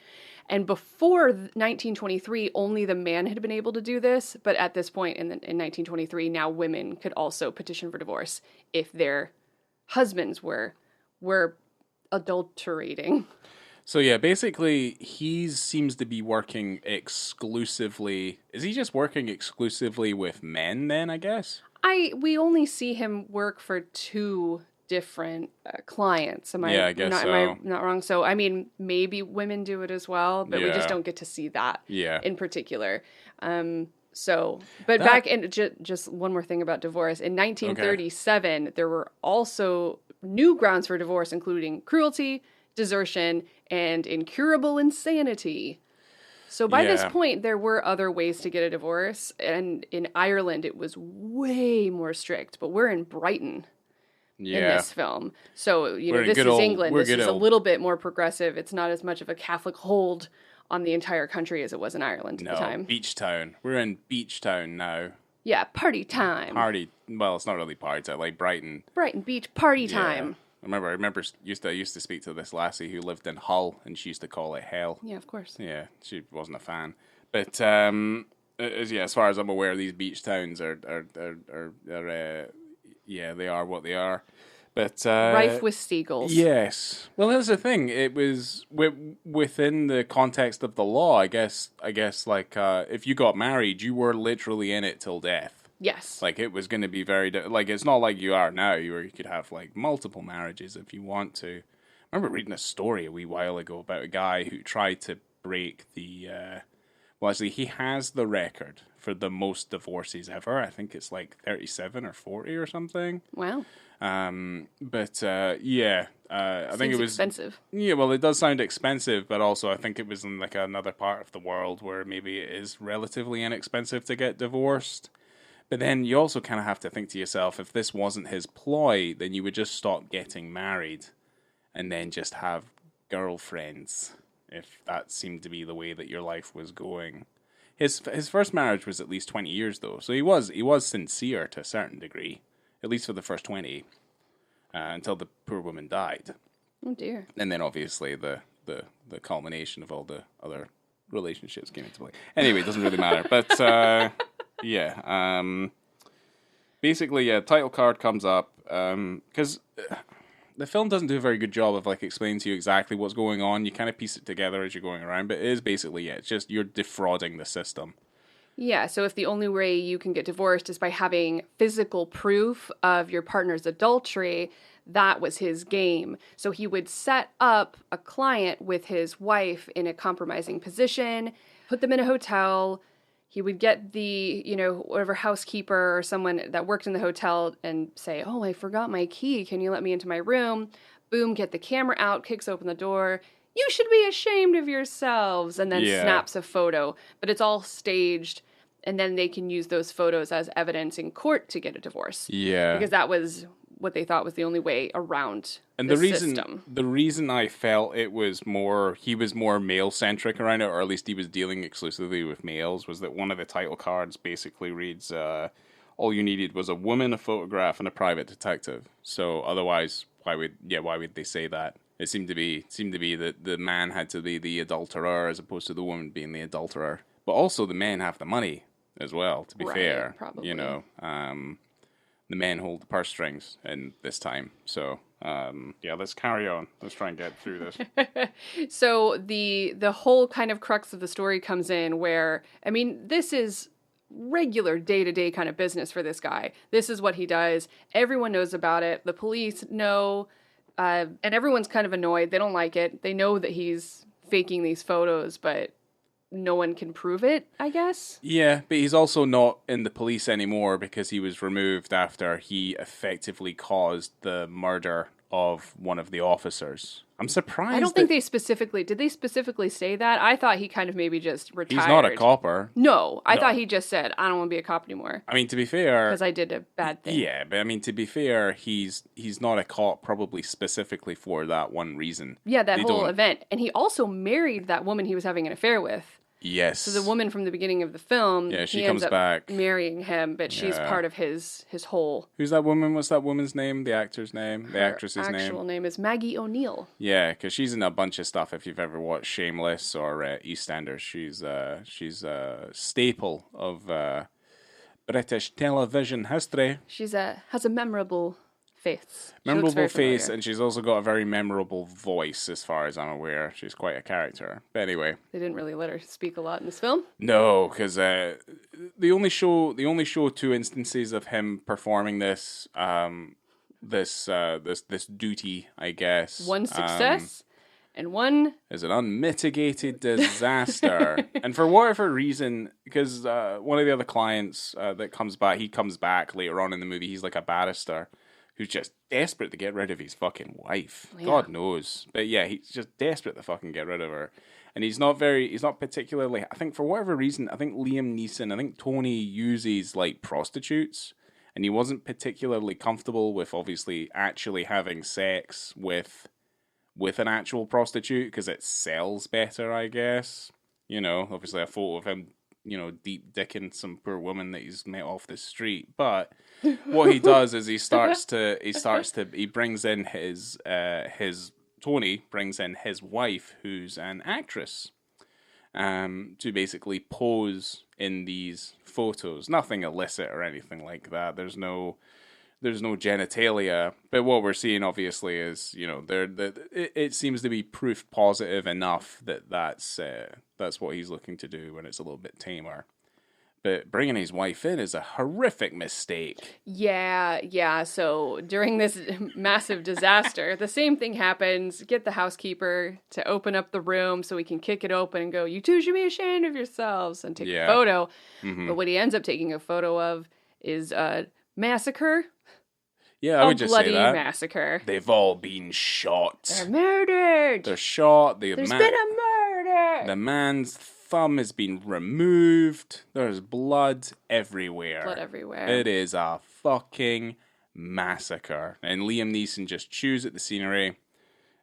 [SPEAKER 2] And before 1923, only the man had been able to do this. But at this point in 1923, now women could also petition for divorce if their husbands were adulterating.
[SPEAKER 1] So yeah, basically he seems to be working exclusively. Is he just working exclusively with men then, I guess?
[SPEAKER 2] We only see him work for two different clients.
[SPEAKER 1] Yeah, I guess
[SPEAKER 2] am I
[SPEAKER 1] so.
[SPEAKER 2] not wrong? So I mean, maybe women do it as well, but we just
[SPEAKER 1] Yeah.
[SPEAKER 2] don't get to see that
[SPEAKER 1] Yeah.
[SPEAKER 2] in particular. So, but
[SPEAKER 1] That-
[SPEAKER 2] back in just one more thing about divorce. In 1937, there were also new grounds for divorce, including cruelty, desertion, and incurable insanity. So by this
[SPEAKER 1] Yeah.
[SPEAKER 2] point, there were other ways to get a divorce, and in Ireland, it was way more strict. But we're in Brighton in
[SPEAKER 1] Yeah.
[SPEAKER 2] this film, so
[SPEAKER 1] We're in
[SPEAKER 2] this
[SPEAKER 1] good
[SPEAKER 2] is
[SPEAKER 1] old-
[SPEAKER 2] England.
[SPEAKER 1] we're
[SPEAKER 2] This
[SPEAKER 1] good
[SPEAKER 2] is a
[SPEAKER 1] old-
[SPEAKER 2] little bit more progressive. It's not as much of a Catholic hold on the entire country as it was in Ireland at
[SPEAKER 1] No,
[SPEAKER 2] the time.
[SPEAKER 1] Beach Town. We're in Beach Town now.
[SPEAKER 2] Yeah, party time.
[SPEAKER 1] Party. Well, it's not really party town, like Brighton.
[SPEAKER 2] Brighton Beach party
[SPEAKER 1] Yeah.
[SPEAKER 2] time.
[SPEAKER 1] I remember I used to speak to this lassie who lived in Hull, and she used to call it hell.
[SPEAKER 2] Yeah, of course.
[SPEAKER 1] Yeah, she wasn't a fan. But as far as I'm aware, these beach towns are they are what they are. But
[SPEAKER 2] Rife with seagulls.
[SPEAKER 1] yes. Well, that's the thing. It was within the context of the law. I guess like if you got married, you were literally in it till death.
[SPEAKER 2] Yes.
[SPEAKER 1] Like it was going to be like it's not like you are now, where you could have like multiple marriages if you want to. I remember reading a story a wee while ago about a guy who tried to break the. Well, actually, he has the record for the most divorces ever. I think it's like 37 or 40 or something.
[SPEAKER 2] Wow.
[SPEAKER 1] I think it was
[SPEAKER 2] expensive.
[SPEAKER 1] Yeah, well, it does sound expensive, but also I think it was in like another part of the world where maybe it is relatively inexpensive to get divorced. But then you also kind of have to think to yourself, if this wasn't his ploy, then you would just stop getting married and then just have girlfriends, if that seemed to be the way that your life was going. His first marriage was at least 20 years, though, so he was sincere to a certain degree, at least for the first 20, until the poor woman died.
[SPEAKER 2] Oh dear.
[SPEAKER 1] And then obviously the culmination of all the other relationships came into play. Anyway, it doesn't really matter. But basically, title card comes up because the film doesn't do a very good job of like explaining to you exactly what's going on. You kind of piece it together as you're going around, but it is basically it's just you're defrauding the system.
[SPEAKER 2] Yeah, so if the only way you can get divorced is by having physical proof of your partner's adultery, that was his game. So he would set up a client with his wife in a compromising position, put them in a hotel. He would get the, whatever housekeeper or someone that worked in the hotel and say, "Oh, I forgot my key. Can you let me into my room?" Boom, get the camera out, kicks open the door. "You should be ashamed of yourselves," and then snaps a photo. But it's all staged, and then they can use those photos as evidence in court to get a divorce.
[SPEAKER 1] Yeah.
[SPEAKER 2] Because that was what they thought was the only way around the system.
[SPEAKER 1] The reason I felt he was more male centric around it, or at least he was dealing exclusively with males, was that one of the title cards basically reads, "All you needed was a woman, a photograph, and a private detective." So otherwise, why would they say that? It seemed to be that the man had to be the adulterer as opposed to the woman being the adulterer. But also the men have the money as well, to be fair.
[SPEAKER 2] Probably.
[SPEAKER 1] The men hold the purse strings in this time. So, let's carry on. Let's try and get through this.
[SPEAKER 2] So the whole kind of crux of the story comes in where, this is regular day-to-day kind of business for this guy. This is what he does. Everyone knows about it. The police know, and everyone's kind of annoyed. They don't like it. They know that he's faking these photos, but no one can prove it, I guess.
[SPEAKER 1] Yeah, but he's also not in the police anymore because he was removed after he effectively caused the murder of one of the officers. I'm surprised.
[SPEAKER 2] I don't think did they specifically say that? I thought he kind of maybe just retired.
[SPEAKER 1] He's not a copper.
[SPEAKER 2] No, I thought he just said, "I don't want to be a cop anymore."
[SPEAKER 1] To be fair,
[SPEAKER 2] because I did a bad thing.
[SPEAKER 1] Yeah, but to be fair, he's not a cop probably specifically for that one reason.
[SPEAKER 2] Yeah, that whole event. And he also married that woman he was having an affair with.
[SPEAKER 1] Yes.
[SPEAKER 2] So the woman from the beginning of the film,
[SPEAKER 1] she comes back
[SPEAKER 2] marrying him, but she's part of his whole.
[SPEAKER 1] Who's that woman? What's that woman's name? The actor's name? The actress's name?
[SPEAKER 2] Her actual name is Maggie O'Neill.
[SPEAKER 1] Yeah, because she's in a bunch of stuff. If you've ever watched Shameless or EastEnders, she's a staple of British television history.
[SPEAKER 2] Has a memorable face. She looks
[SPEAKER 1] Memorable
[SPEAKER 2] very
[SPEAKER 1] face,
[SPEAKER 2] familiar.
[SPEAKER 1] and she's also got a very memorable voice, as far as I'm aware. She's quite a character. But anyway,
[SPEAKER 2] They didn't really let her speak a lot in this film.
[SPEAKER 1] no, because they only show 2 instances of him performing this this duty, I guess.
[SPEAKER 2] One success and one
[SPEAKER 1] Is an unmitigated disaster. And for whatever reason, because one of the other clients that comes back, he comes back later on in the movie. He's like a barrister who's just desperate to get rid of his fucking wife.
[SPEAKER 2] Yeah.
[SPEAKER 1] God knows. But yeah, he's just desperate to fucking get rid of her. And he's not particularly, I think for whatever reason, I think Tony uses like prostitutes. And he wasn't particularly comfortable with obviously actually having sex with an actual prostitute because it sells better, I guess. You know, obviously a photo of him, deep dicking some poor woman that he's met off the street. But what he does is Tony brings in his wife, who's an actress, to basically pose in these photos. Nothing illicit or anything like that. There's no genitalia, but what we're seeing obviously is, it seems to be proof positive enough that that's what he's looking to do when it's a little bit tamer. But bringing his wife in is a horrific mistake.
[SPEAKER 2] Yeah. So during this massive disaster, the same thing happens. Get the housekeeper to open up the room so we can kick it open and go, "You two should be ashamed of yourselves," and take a photo. Mm-hmm. But what he ends up taking a photo of is a massacre.
[SPEAKER 1] Yeah, I would just say that.
[SPEAKER 2] A bloody massacre.
[SPEAKER 1] They've all been shot.
[SPEAKER 2] They're murdered.
[SPEAKER 1] They're shot.
[SPEAKER 2] There's been a murder.
[SPEAKER 1] The man's thumb has been removed. There's blood everywhere. It is a fucking massacre. And Liam Neeson just chews at the scenery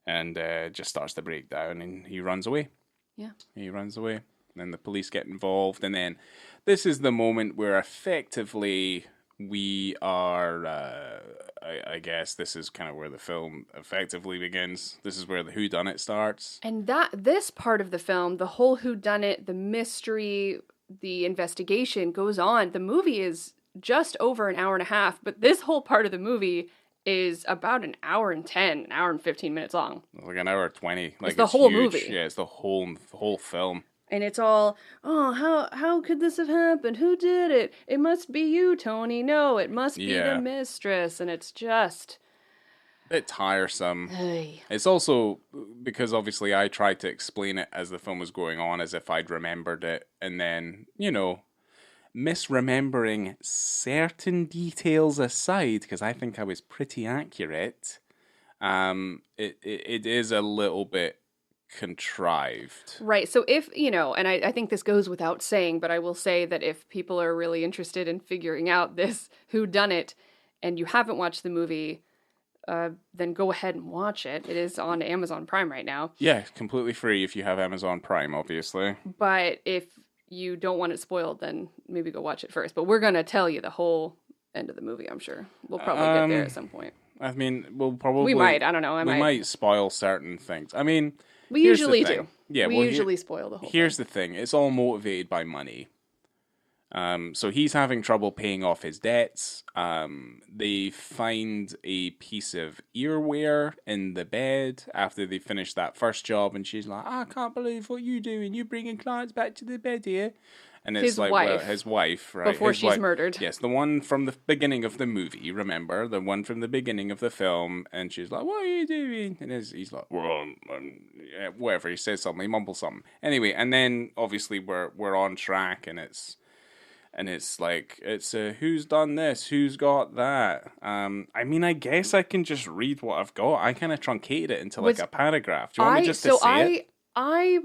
[SPEAKER 1] and just starts to break down, and he runs away.
[SPEAKER 2] Yeah.
[SPEAKER 1] He runs away. And then the police get involved, and then this is the moment where effectively we are, I guess this is kind of where the film effectively begins. This is where the whodunit starts.
[SPEAKER 2] And this part of the film, the whole whodunit, the mystery, the investigation goes on. The movie is just over an hour and a half, but this whole part of the movie is about an hour and 15 minutes long.
[SPEAKER 1] Like an hour 20. Like
[SPEAKER 2] it's the whole
[SPEAKER 1] huge.
[SPEAKER 2] movie.
[SPEAKER 1] Yeah, it's the whole film.
[SPEAKER 2] And it's all, how could this have happened? Who did it? It must be you, Tony. No, it must be the mistress. And it's just
[SPEAKER 1] a bit tiresome.
[SPEAKER 2] Hey.
[SPEAKER 1] It's also because obviously I tried to explain it as the film was going on as if I'd remembered it. And then, misremembering certain details aside, because I think I was pretty accurate, it is a little bit contrived.
[SPEAKER 2] Right. So if, and I think this goes without saying, but I will say that if people are really interested in figuring out this whodunit and you haven't watched the movie, then go ahead and watch it. It is on Amazon Prime right now.
[SPEAKER 1] Yeah, completely free if you have Amazon Prime, obviously.
[SPEAKER 2] But if you don't want it spoiled, then maybe go watch it first. But we're going to tell you the whole end of the movie, I'm sure. We'll probably get there at some point.
[SPEAKER 1] I mean, we'll probably...
[SPEAKER 2] We might. I don't know.
[SPEAKER 1] We might spoil certain things. I mean...
[SPEAKER 2] We usually do.
[SPEAKER 1] Yeah,
[SPEAKER 2] we usually spoil the whole
[SPEAKER 1] Here's the thing. It's all motivated by money. So he's having trouble paying off his debts. They find a piece of earwear in the bed after they finish that first job, and she's like, "I can't believe what you're doing. You're bringing clients back to the bed here." And it's his wife, right?
[SPEAKER 2] Before she's murdered.
[SPEAKER 1] Yes, the one from the beginning of the movie, remember? The one from the beginning of the film. And she's like, "What are you doing?" And he's like, "Well, whatever." He says something, he mumbles something. Anyway, and then obviously we're on track, and it's like, who's done this? Who's got that? I mean, I guess I can just read what I've got. I kind of truncated it into like a paragraph. Do you want me just to say it?
[SPEAKER 2] I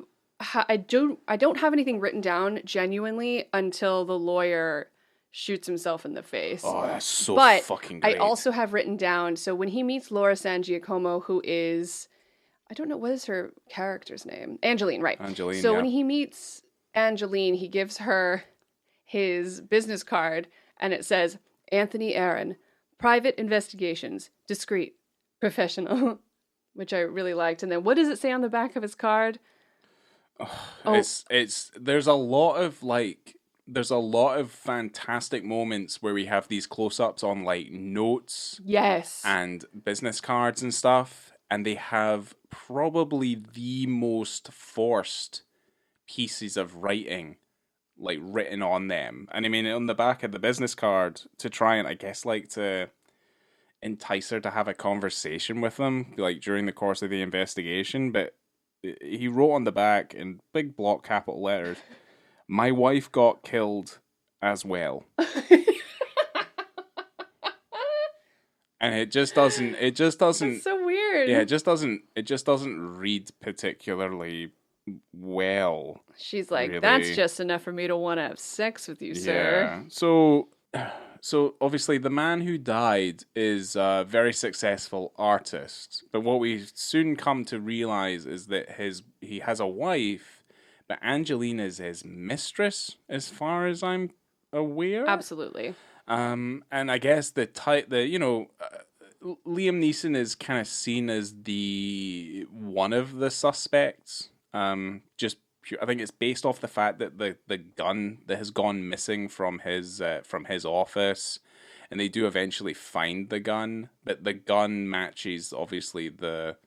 [SPEAKER 2] don't have anything written down genuinely until the lawyer shoots himself in the face.
[SPEAKER 1] Oh, that's so fucking
[SPEAKER 2] great.
[SPEAKER 1] I
[SPEAKER 2] also have written down, so when he meets Laura San Giacomo, who is, I don't know, what is her character's name? Angeline, right.
[SPEAKER 1] Angeline,
[SPEAKER 2] So when he meets Angeline, he gives her his business card, and it says, Anthony Aaron, private investigations, discreet, professional, which I really liked. And then what does it say on the back of his card?
[SPEAKER 1] It's there's a lot of like there's a lot of fantastic moments where we have these close-ups on like notes
[SPEAKER 2] Yes.
[SPEAKER 1] and business cards and stuff, and they have probably the most forced pieces of writing like written on them. And I mean, on the back of the business card, to try and, I guess, like to entice her to have a conversation with them like during the course of the investigation. But he wrote on the back in big block capital letters, "My wife got killed as well." And it just doesn't
[SPEAKER 2] That's so weird.
[SPEAKER 1] yeah, it just doesn't read particularly well.
[SPEAKER 2] She's like,
[SPEAKER 1] really.
[SPEAKER 2] That's just enough for me to want to have sex with you, sir.
[SPEAKER 1] Yeah. So obviously the man who died is a very successful artist. But what we soon come to realize is that he has a wife, but Angeline is his mistress, as far as I'm aware.
[SPEAKER 2] Absolutely.
[SPEAKER 1] And I guess Liam Neeson is kind of seen as the one of the suspects. I think it's based off the fact that the gun that has gone missing from his office, and they do eventually find the gun, but the gun matches obviously the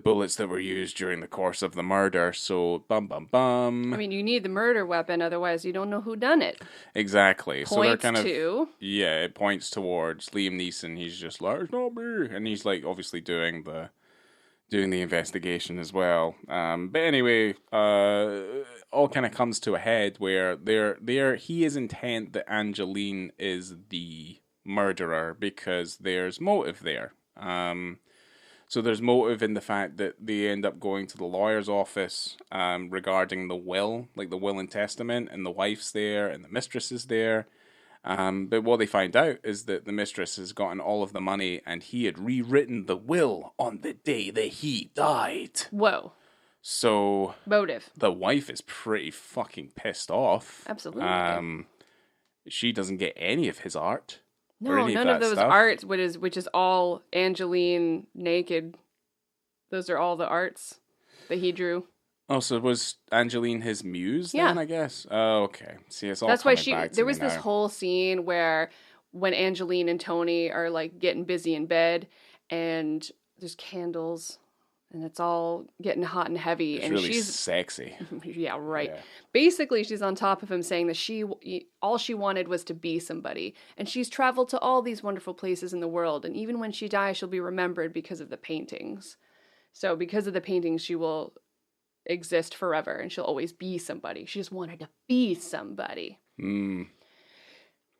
[SPEAKER 1] bullets that were used during the course of the murder. So bum bum bum.
[SPEAKER 2] I mean, you need the murder weapon, otherwise you don't know who done it.
[SPEAKER 1] Exactly.
[SPEAKER 2] Points
[SPEAKER 1] so they're kind of it points towards Liam Neeson. He's just like, "It's not me," and he's like obviously doing the investigation as well. But anyway, all kind of comes to a head where he is intent that Angeline is the murderer because there's motive there. So there's motive in the fact that they end up going to the lawyer's office regarding the will, like the will and testament, and the wife's there and the mistress is there. But what they find out is that the mistress has gotten all of the money and he had rewritten the will on the day that he died.
[SPEAKER 2] Whoa.
[SPEAKER 1] So
[SPEAKER 2] motive.
[SPEAKER 1] The wife is pretty fucking pissed off.
[SPEAKER 2] Absolutely.
[SPEAKER 1] She doesn't get any of his art.
[SPEAKER 2] No, none of those arts, which is all Angeline naked. Those are all the arts that he drew.
[SPEAKER 1] Oh, so was Angeline his muse then, I guess? Oh, okay. See, it's all
[SPEAKER 2] That's why
[SPEAKER 1] there
[SPEAKER 2] was this whole scene where when Angeline and Tony are like getting busy in bed and there's candles and it's all getting hot and heavy.
[SPEAKER 1] It's
[SPEAKER 2] and
[SPEAKER 1] really
[SPEAKER 2] she's
[SPEAKER 1] sexy.
[SPEAKER 2] Yeah, right.
[SPEAKER 1] Yeah.
[SPEAKER 2] Basically, she's on top of him saying that all she wanted was to be somebody. And she's traveled to all these wonderful places in the world. And even when she dies, she'll be remembered because of the paintings. So because of the paintings, she will exist forever and she'll always be somebody. She just wanted to be somebody.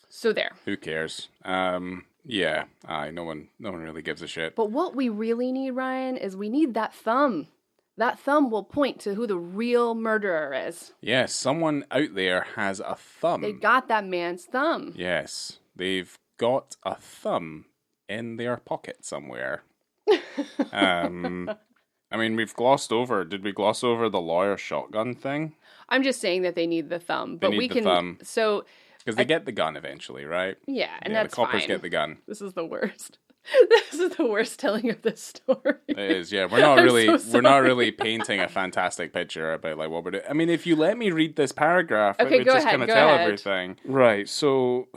[SPEAKER 2] So there.
[SPEAKER 1] Who cares? No one really gives a shit.
[SPEAKER 2] But what we really need, Ryan, is we need that thumb. That thumb will point to who the real murderer is.
[SPEAKER 1] Yes, someone out there has a thumb.
[SPEAKER 2] They got that man's thumb.
[SPEAKER 1] Yes, they've got a thumb in their pocket somewhere. I mean, did we gloss over the lawyer shotgun thing?
[SPEAKER 2] I'm just saying that they need the thumb. But we can.
[SPEAKER 1] Thumb.
[SPEAKER 2] So.
[SPEAKER 1] Because they get the gun eventually, right?
[SPEAKER 2] Yeah, and that's fine.
[SPEAKER 1] The coppers get the gun.
[SPEAKER 2] This is the worst. This is the worst telling of this story.
[SPEAKER 1] It is, yeah. We're not really painting a fantastic picture about like what we're doing. I mean, if you let me read this paragraph,
[SPEAKER 2] okay,
[SPEAKER 1] it would just kind of tell everything. Right. So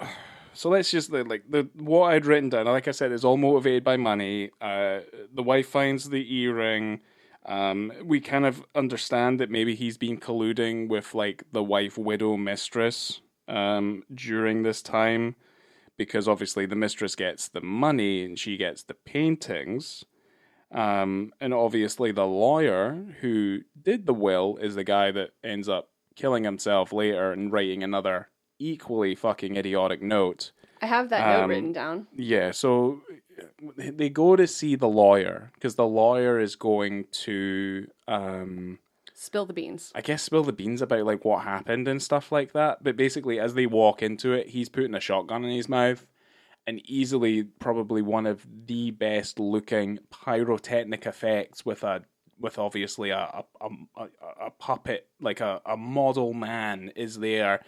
[SPEAKER 1] let's just what I'd written down. Like I said, is all motivated by money. The wife finds the earring. We kind of understand that maybe he's been colluding with like the wife, widow, mistress during this time, because obviously the mistress gets the money and she gets the paintings. And obviously the lawyer who did the will is the guy that ends up killing himself later and writing another equally fucking idiotic note.
[SPEAKER 2] I have that note written down.
[SPEAKER 1] Yeah, so they go to see the lawyer because the lawyer is going to
[SPEAKER 2] spill the beans.
[SPEAKER 1] I guess spill the beans about like what happened and stuff like that. But basically, as they walk into it, he's putting a shotgun in his mouth, and easily probably one of the best looking pyrotechnic effects with obviously a puppet, like a model man is there.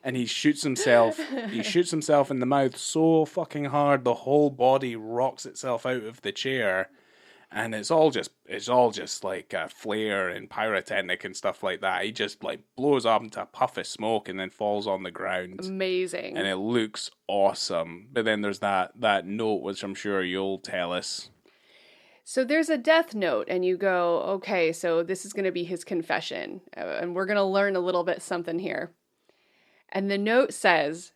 [SPEAKER 1] And he shoots himself. He shoots himself in the mouth so fucking hard, the whole body rocks itself out of the chair. And it's all just like flare and pyrotechnic and stuff like that. He just like blows up into a puff of smoke and then falls on the ground.
[SPEAKER 2] Amazing.
[SPEAKER 1] And it looks awesome. But then there's that note, which I'm sure you'll tell us.
[SPEAKER 2] So there's a death note, and you go, okay, so this is going to be his confession, and we're going to learn a little bit something here. And the note says,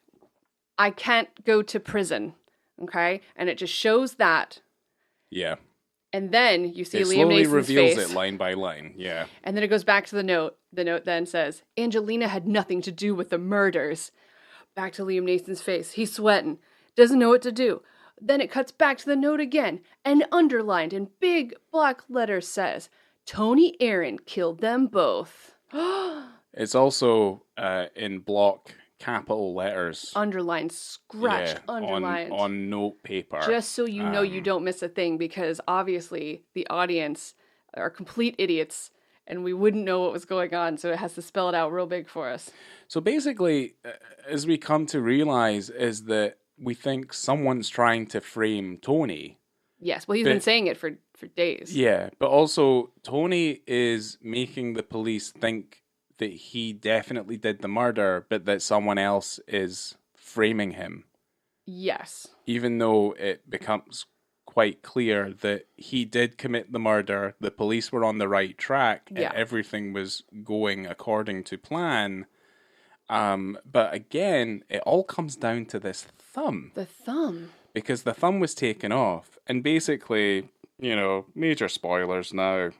[SPEAKER 2] I can't go to prison, okay? And it just shows that.
[SPEAKER 1] Yeah.
[SPEAKER 2] And then you see
[SPEAKER 1] it
[SPEAKER 2] Liam
[SPEAKER 1] slowly
[SPEAKER 2] Neeson's
[SPEAKER 1] reveals
[SPEAKER 2] face.
[SPEAKER 1] it line by line, yeah.
[SPEAKER 2] And then it goes back to the note. The note then says, Angelina had nothing to do with the murders. Back to Liam Neeson's face. He's sweating. Doesn't know what to do. Then it cuts back to the note again. And underlined in big black letters says, Tony Aaron killed them both.
[SPEAKER 1] It's also in block capital letters.
[SPEAKER 2] Underlined, scratched, underlined.
[SPEAKER 1] On note paper.
[SPEAKER 2] Just so you know you don't miss a thing, because obviously the audience are complete idiots and we wouldn't know what was going on, so it has to spell it out real big for us.
[SPEAKER 1] So basically, as we come to realize, is that we think someone's trying to frame Tony.
[SPEAKER 2] Yes, well, he's been saying it for days.
[SPEAKER 1] Yeah, but also Tony is making the police think that he definitely did the murder, but that someone else is framing him.
[SPEAKER 2] Yes.
[SPEAKER 1] Even though it becomes quite clear that he did commit the murder, the police were on the right track, and everything was going according to plan. But again, it all comes down to this thumb.
[SPEAKER 2] The thumb.
[SPEAKER 1] Because the thumb was taken off, and basically, major spoilers now.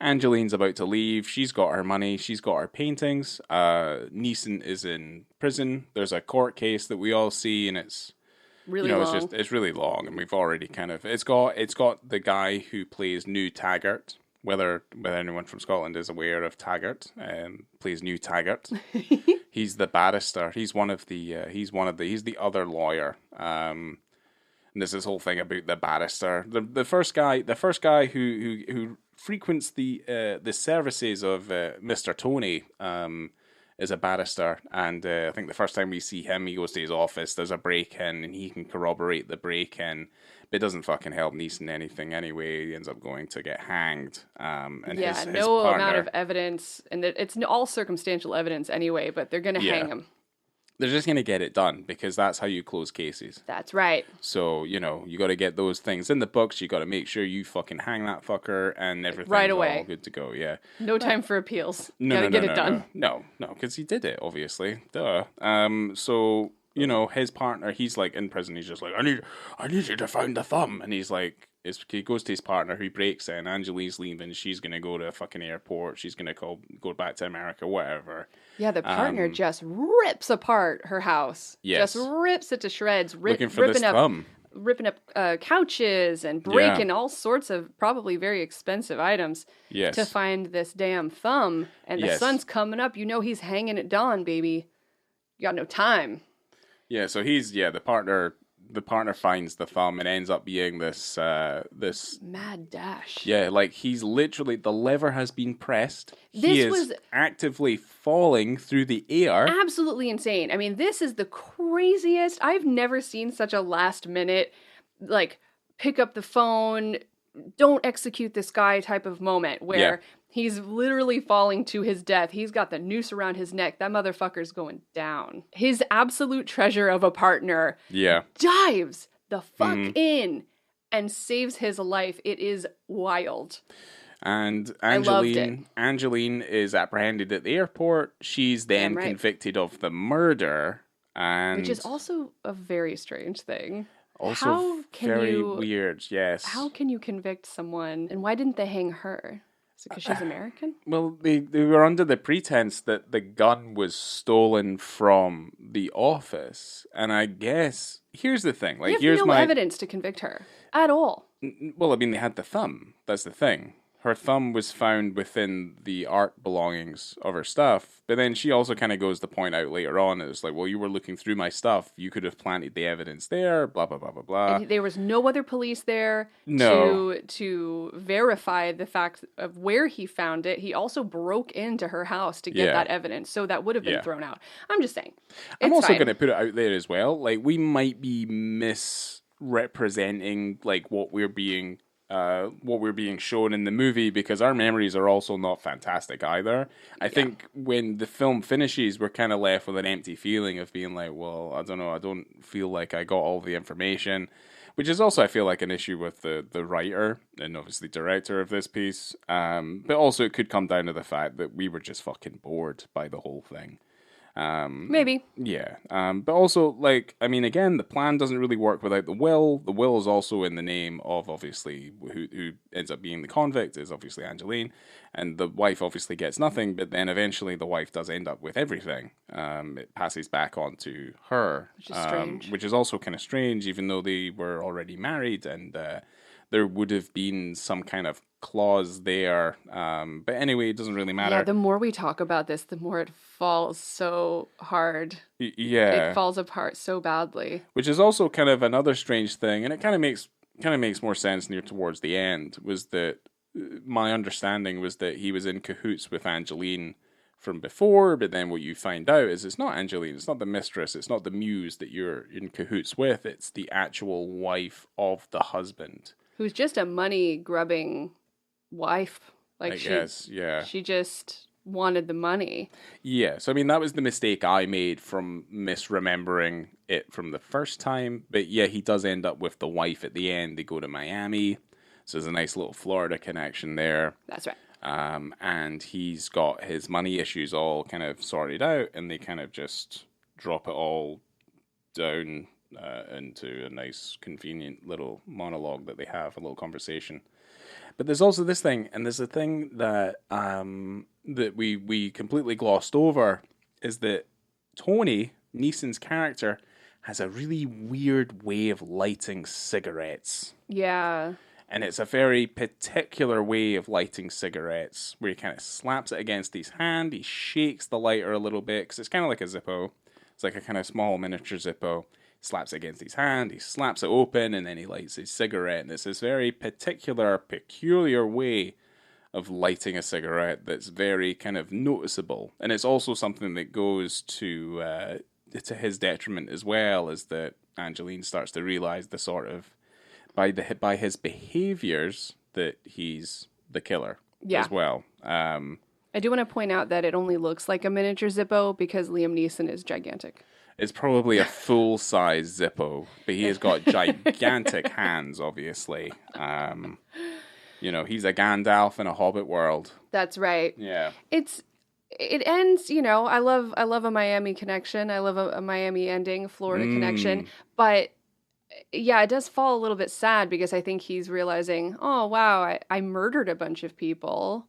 [SPEAKER 1] Angeline's about to leave. She's got her money. She's got her paintings. Neeson is in prison. There's a court case that we all see, and it's
[SPEAKER 2] really long.
[SPEAKER 1] It's really long, and we've already it's got the guy who plays New Taggart. Whether anyone from Scotland is aware of Taggart, plays New Taggart. He's the barrister. He's the other lawyer. And there's this whole thing about the barrister. The first guy who frequents the services of Mr. Tony is a barrister, and I think the first time we see him, he goes to his office. There's a break-in, and he can corroborate the break-in. But it doesn't fucking help Neeson anything anyway. He ends up going to get hanged. And his partner,
[SPEAKER 2] amount of evidence, and it's all circumstantial evidence anyway. But they're gonna hang him.
[SPEAKER 1] They're just going to get it done, because that's how you close cases.
[SPEAKER 2] That's right.
[SPEAKER 1] So, you got to get those things in the books. You got to make sure you fucking hang that fucker, and everything's
[SPEAKER 2] right away.
[SPEAKER 1] All good to go, yeah.
[SPEAKER 2] No time for appeals.
[SPEAKER 1] No,
[SPEAKER 2] get it done.
[SPEAKER 1] No, because he did it, obviously. Duh. So, his partner, he's like in prison. He's just like, I need you to find the thumb. And he's like, he goes to his partner, who breaks in. Angeline's leaving. She's going to go to a fucking airport. She's going to go back to America, whatever.
[SPEAKER 2] Yeah, the partner just rips apart her house.
[SPEAKER 1] Yes.
[SPEAKER 2] Just rips it to shreds.
[SPEAKER 1] Looking for this thumb.
[SPEAKER 2] Ripping up couches and breaking all sorts of probably very expensive items to find this damn thumb. And the sun's coming up. He's hanging at dawn, baby. You got no time.
[SPEAKER 1] Yeah, so the partner finds the thumb and ends up being this
[SPEAKER 2] mad dash.
[SPEAKER 1] Yeah, like he's literally, the lever has been pressed. He is actively falling through the air.
[SPEAKER 2] Absolutely insane. I mean, this is the craziest. I've never seen such a last minute, like, pick up the phone, don't execute this guy type of moment where he's literally falling to his death. He's got the noose around his neck. That motherfucker's going down. His absolute treasure of a partner dives the fuck in and saves his life. It is wild.
[SPEAKER 1] And Angeline is apprehended at the airport. She's then convicted of the murder. Which
[SPEAKER 2] is also a very strange thing.
[SPEAKER 1] Also very weird, yes.
[SPEAKER 2] How can you convict someone? And why didn't they hang her? Is it because she's American?
[SPEAKER 1] Well, they were under the pretense that the gun was stolen from the office. And I guess, here's the thing. Like,
[SPEAKER 2] here's no evidence to convict her at all.
[SPEAKER 1] Well, I mean, they had the thumb. That's the thing. Her thumb was found within the art belongings of her stuff. But then she also kind of goes to point out later on, it's like, well, you were looking through my stuff. You could have planted the evidence there, blah, blah, blah, blah, blah.
[SPEAKER 2] And there was no other police there to verify the fact of where he found it. He also broke into her house to get that evidence. So that would have been thrown out. I'm just saying.
[SPEAKER 1] I'm also going to put it out there as well. Like, we might be misrepresenting, like, what we're being what we're being shown in the movie, because our memories are also not fantastic either. I think when the film finishes, we're kind of left with an empty feeling of being like, well, I don't know, I don't feel like I got all the information, which is also, I feel like, an issue with the writer and obviously director of this piece. But also it could come down to the fact that we were just fucking bored by the whole thing.
[SPEAKER 2] Maybe.
[SPEAKER 1] Yeah. But also, like, I mean, again, the plan doesn't really work without the will. The will is also in the name of, obviously, who ends up being the convict is obviously Angeline. And the wife obviously gets nothing, but then eventually the wife does end up with everything. It passes back on to her.
[SPEAKER 2] Which is strange.
[SPEAKER 1] Which is also kind of strange, even though they were already married and there would have been some kind of clause there. But anyway, it doesn't really matter.
[SPEAKER 2] Yeah, the more we talk about this, the more it falls so hard.
[SPEAKER 1] Yeah.
[SPEAKER 2] It falls apart so badly.
[SPEAKER 1] Which is also kind of another strange thing, and it kind of makes more sense near towards the end, was that my understanding was that he was in cahoots with Angeline from before, but then what you find out is it's not Angeline, it's not the mistress, it's not the muse that you're in cahoots with, it's the actual wife of the husband.
[SPEAKER 2] Who's just a money-grubbing wife. Like, she just wanted the money.
[SPEAKER 1] Yeah, so I mean, that was the mistake I made from misremembering it from the first time. But yeah, he does end up with the wife at the end. They go to Miami. So there's a nice little Florida connection there.
[SPEAKER 2] That's right.
[SPEAKER 1] And he's got his money issues all kind of sorted out, and they kind of just drop it all down into a nice, convenient little monologue that they have, a little conversation. But there's also this thing, and there's a thing that that we completely glossed over, is that Tony, Neeson's character, has a really weird way of lighting cigarettes.
[SPEAKER 2] Yeah.
[SPEAKER 1] And it's a very particular way of lighting cigarettes, where he kind of slaps it against his hand, he shakes the lighter a little bit, because it's kind of like a Zippo. It's like a kind of small miniature Zippo. Slaps it against his hand, he slaps it open, and then he lights his cigarette. And it's this very particular, peculiar way of lighting a cigarette that's very kind of noticeable. And it's also something that goes to his detriment as well, is that Angeline starts to realize the sort of, by his behaviors, that he's the killer as well.
[SPEAKER 2] I do want to point out that it only looks like a miniature Zippo because Liam Neeson is gigantic.
[SPEAKER 1] It's probably a full-size Zippo, but he has got gigantic hands, obviously. He's a Gandalf in a Hobbit world.
[SPEAKER 2] That's right.
[SPEAKER 1] Yeah.
[SPEAKER 2] It ends, I love a Miami connection. I love a Miami ending, Florida connection. But yeah, it does fall a little bit sad because I think he's realizing, oh, wow, I murdered a bunch of people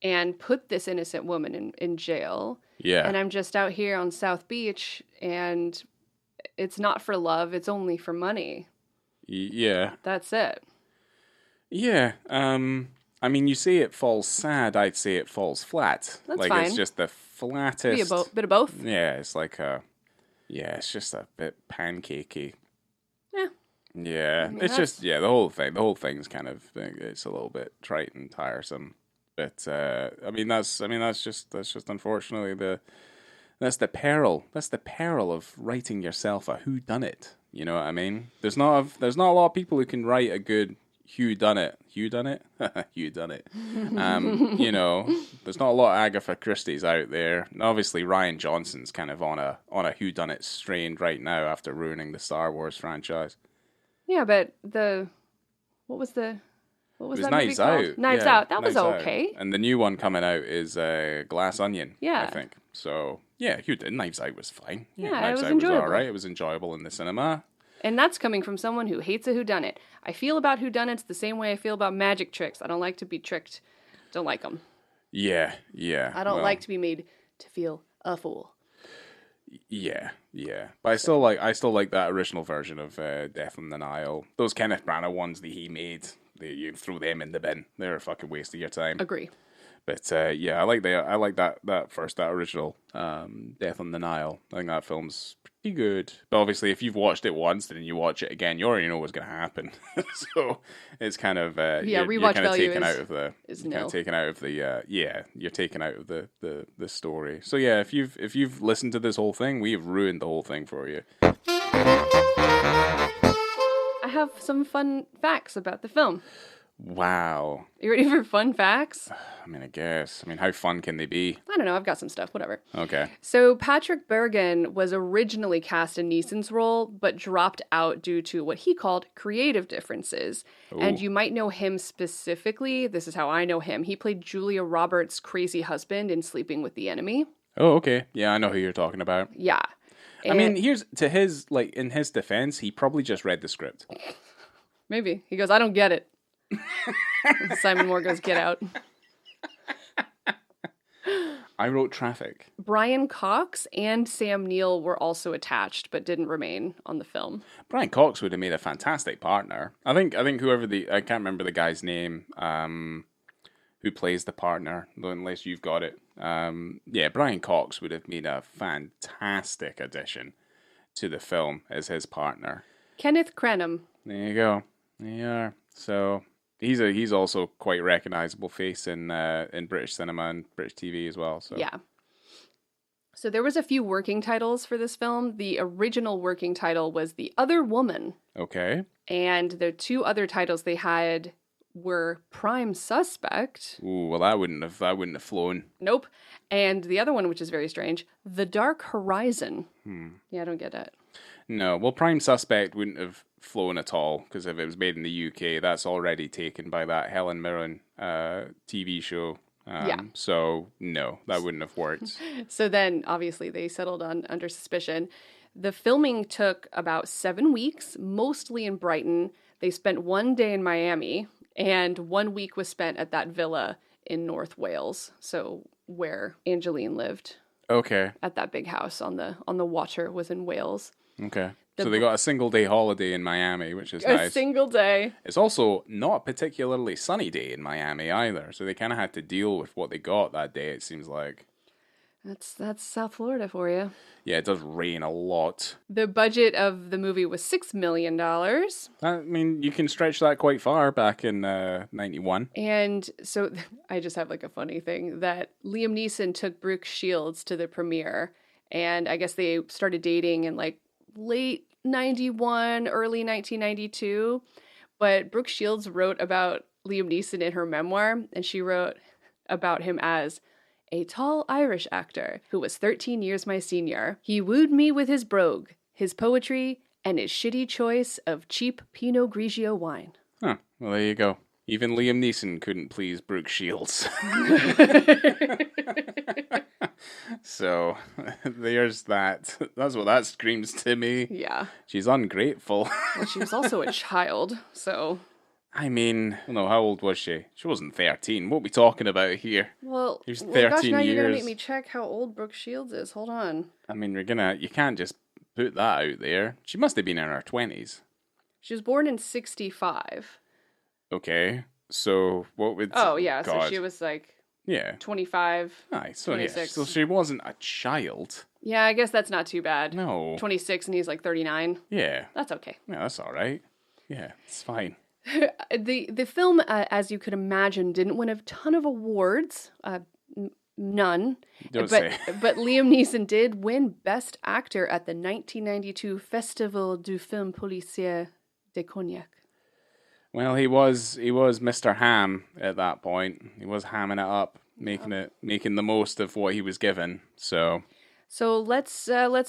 [SPEAKER 2] and put this innocent woman in jail.
[SPEAKER 1] Yeah.
[SPEAKER 2] And I'm just out here on South Beach, and it's not for love, it's only for money.
[SPEAKER 1] Yeah.
[SPEAKER 2] That's it.
[SPEAKER 1] Yeah. I mean, you say it falls sad, I'd say it falls flat.
[SPEAKER 2] That's
[SPEAKER 1] like,
[SPEAKER 2] fine.
[SPEAKER 1] It's just the flattest.
[SPEAKER 2] Be a bit of both.
[SPEAKER 1] Yeah, it's like it's just a bit pancakey.
[SPEAKER 2] Yeah.
[SPEAKER 1] Yeah.
[SPEAKER 2] I mean,
[SPEAKER 1] it's just, the whole thing's kind of, it's a little bit trite and tiresome. But that's just unfortunately that's the peril. That's the peril of writing yourself a whodunnit. You know what I mean? There's not a lot of people who can write a good whodunnit. Whodunnit? Whodunnit. There's not a lot of Agatha Christie's out there. And obviously, Rian Johnson's kind of on a whodunit strain right now after ruining the Star Wars franchise.
[SPEAKER 2] Yeah, but what was that
[SPEAKER 1] Knives
[SPEAKER 2] movie called?
[SPEAKER 1] Out.
[SPEAKER 2] Knives Out. That was okay.
[SPEAKER 1] And the new one coming out is Glass Onion,
[SPEAKER 2] yeah.
[SPEAKER 1] I think. So, yeah, Knives Out was fine.
[SPEAKER 2] Yeah,
[SPEAKER 1] Knives
[SPEAKER 2] it was
[SPEAKER 1] Out
[SPEAKER 2] enjoyable.
[SPEAKER 1] was all right. It was enjoyable in the cinema.
[SPEAKER 2] And that's coming from someone who hates a whodunit. I feel about whodunits the same way I feel about magic tricks. I don't like to be tricked. Don't like them.
[SPEAKER 1] Yeah.
[SPEAKER 2] I don't like to be made to feel a fool.
[SPEAKER 1] Yeah. But I still like that original version of Death on the Nile. Those Kenneth Branagh ones that he made. You throw them in the bin. They're a fucking waste of your time.
[SPEAKER 2] Agree.
[SPEAKER 1] But I like that original Death on the Nile. I think that film's pretty good. But obviously, if you've watched it once and then you watch it again, you already know what's going to happen. So it's kind of
[SPEAKER 2] rewatch value
[SPEAKER 1] you're taken out of the story. So yeah, if you've listened to this whole thing, we've ruined the whole thing for you.
[SPEAKER 2] I have some fun facts about the film.
[SPEAKER 1] Wow.
[SPEAKER 2] You ready for fun facts?
[SPEAKER 1] I mean, I guess. I mean, how fun can they be?
[SPEAKER 2] I don't know. I've got some stuff. Whatever.
[SPEAKER 1] Okay.
[SPEAKER 2] So Patrick Bergin was originally cast in Neeson's role, but dropped out due to what he called creative differences.
[SPEAKER 1] Ooh.
[SPEAKER 2] And you might know him specifically. This is how I know him. He played Julia Roberts' crazy husband in Sleeping with the Enemy.
[SPEAKER 1] Oh, okay. Yeah, I know who you're talking about.
[SPEAKER 2] Yeah.
[SPEAKER 1] I mean, here's to his, like, in his defense, he probably just read the script.
[SPEAKER 2] Maybe. He goes, I don't get it. Simon Moore goes, get out.
[SPEAKER 1] I wrote Traffic.
[SPEAKER 2] Brian Cox and Sam Neill were also attached, but didn't remain on the film.
[SPEAKER 1] Brian Cox would have made a fantastic partner. I think whoever I can't remember the guy's name, who plays the partner, unless you've got it. Yeah, Brian Cox would have made a fantastic addition to the film as his partner.
[SPEAKER 2] Kenneth Crenham.
[SPEAKER 1] There you go. There you are. So he's also quite recognizable face in British cinema and British TV as well. So
[SPEAKER 2] yeah. So there was a few working titles for this film. The original working title was The Other Woman.
[SPEAKER 1] Okay.
[SPEAKER 2] And the two other titles they had were Prime Suspect.
[SPEAKER 1] Ooh, well that wouldn't have flown.
[SPEAKER 2] Nope. And the other one, which is very strange, The Dark Horizon. Yeah, I don't get it.
[SPEAKER 1] No, well, Prime Suspect wouldn't have flown at all, because if it was made in the UK, that's already taken by that Helen Mirren TV show.
[SPEAKER 2] Yeah.
[SPEAKER 1] So, no, that wouldn't have worked.
[SPEAKER 2] So then, obviously, they settled on Under Suspicion. The filming took about 7 weeks, mostly in Brighton. They spent 1 day in Miami, and 1 week was spent at that villa in North Wales, so where Angeline lived.
[SPEAKER 1] Okay.
[SPEAKER 2] At that big house on the water was in Wales.
[SPEAKER 1] Okay. So they got a single day holiday in Miami, which is nice.
[SPEAKER 2] A single day.
[SPEAKER 1] It's also not a particularly sunny day in Miami either, so they kind of had to deal with what they got that day, it seems like.
[SPEAKER 2] That's South Florida for you.
[SPEAKER 1] Yeah, it does rain a lot.
[SPEAKER 2] The budget of the movie was $6 million.
[SPEAKER 1] I mean, you can stretch that quite far back in 91.
[SPEAKER 2] And so I just have like a funny thing that Liam Neeson took Brooke Shields to the premiere, and I guess they started dating in like late 91, early 1992. But Brooke Shields wrote about Liam Neeson in her memoir, and she wrote about him as a tall Irish actor who was 13 years my senior. He wooed me with his brogue, his poetry, and his shitty choice of cheap Pinot Grigio wine.
[SPEAKER 1] Huh. Well, there you go. Even Liam Neeson couldn't please Brooke Shields. So, there's that. That's what that screams to me.
[SPEAKER 2] Yeah.
[SPEAKER 1] She's ungrateful.
[SPEAKER 2] Well, she was also a child, so...
[SPEAKER 1] I mean, no, how old was she? She wasn't 13. What are we talking about here?
[SPEAKER 2] Well,
[SPEAKER 1] She was 13
[SPEAKER 2] gosh, now
[SPEAKER 1] years.
[SPEAKER 2] you're going to make me check how old Brooke Shields is. Hold on.
[SPEAKER 1] I mean, you can't just put that out there. She must have been in her 20s.
[SPEAKER 2] She was born in 65.
[SPEAKER 1] Okay, so what would...
[SPEAKER 2] Oh, yeah,
[SPEAKER 1] God.
[SPEAKER 2] so she was like...
[SPEAKER 1] Yeah.
[SPEAKER 2] 25.
[SPEAKER 1] Nice. So,
[SPEAKER 2] 26.
[SPEAKER 1] yeah, so she wasn't a child.
[SPEAKER 2] Yeah, I guess that's not too bad.
[SPEAKER 1] No.
[SPEAKER 2] 26 and he's like 39.
[SPEAKER 1] Yeah.
[SPEAKER 2] That's okay.
[SPEAKER 1] Yeah, that's all right. Yeah, it's fine.
[SPEAKER 2] The film, as you could imagine, didn't win a ton of awards. None.
[SPEAKER 1] Don't say.
[SPEAKER 2] But Liam Neeson did win Best Actor at the 1992 Festival du Film Policier de Cognac.
[SPEAKER 1] Well, he was Mr. Ham at that point. He was hamming it up, making the most of what he was given. So
[SPEAKER 2] let's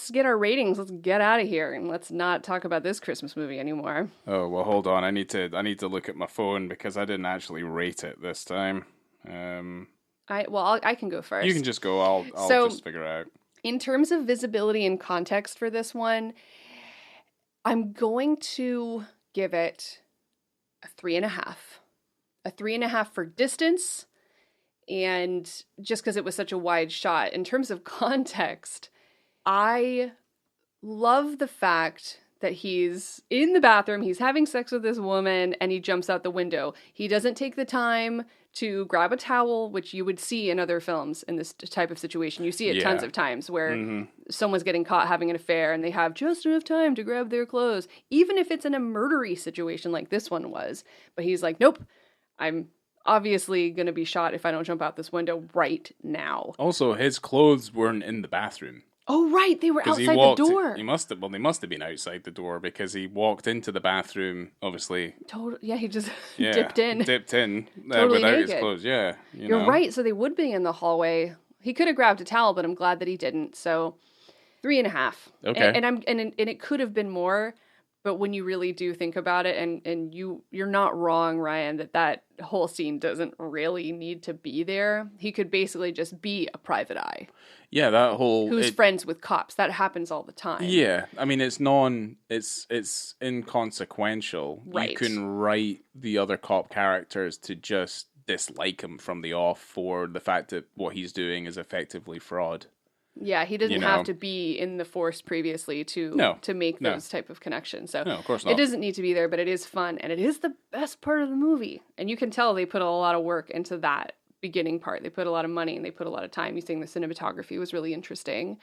[SPEAKER 2] get our ratings. Let's get out of here and let's not talk about this Christmas movie anymore.
[SPEAKER 1] Oh well, hold on. I need to look at my phone because I didn't actually rate it this time.
[SPEAKER 2] I can go first.
[SPEAKER 1] You can just go. I'll just figure it out.
[SPEAKER 2] In terms of visibility and context for this one, I'm going to give it a 3.5. A 3.5 for distance, and just because it was such a wide shot. In terms of context, I love the fact that he's in the bathroom, he's having sex with this woman, and he jumps out the window. He doesn't take the time to grab a towel, which you would see in other films in this type of situation. You see it tons of times where someone's getting caught having an affair and they have just enough time to grab their clothes, even if it's in a murdery situation like this one was. But he's like, nope, I'm obviously going to be shot if I don't jump out this window right now.
[SPEAKER 1] Also, his clothes weren't in the bathroom.
[SPEAKER 2] Oh, right. They were
[SPEAKER 1] 'Cause
[SPEAKER 2] outside the door.
[SPEAKER 1] They must have been outside the door because he walked into the bathroom, obviously.
[SPEAKER 2] Yeah, he just
[SPEAKER 1] Yeah,
[SPEAKER 2] dipped in. Totally
[SPEAKER 1] without
[SPEAKER 2] naked.
[SPEAKER 1] his clothes. Yeah,
[SPEAKER 2] You're right. So they would be in the hallway. He could have grabbed a towel, but I'm glad that he didn't. So 3.5.
[SPEAKER 1] Okay.
[SPEAKER 2] And it could have been more, but when you really do think about it, and you're not wrong, Ryan, that whole scene doesn't really need to be there. He could basically just be a private eye.
[SPEAKER 1] Yeah, that whole
[SPEAKER 2] who's friends with cops. That happens all the time.
[SPEAKER 1] Yeah, I mean it's inconsequential.
[SPEAKER 2] Right.
[SPEAKER 1] You can write the other cop characters to just dislike him from the off for the fact that what he's doing is effectively fraud.
[SPEAKER 2] Yeah, he doesn't have to be in the force previously to make those type of connections. So
[SPEAKER 1] no, of course not.
[SPEAKER 2] It doesn't need to be there, but it is fun, and it is the best part of the movie. And you can tell they put a lot of work into that beginning part. They put a lot of money and they put a lot of time. You think the cinematography was really interesting,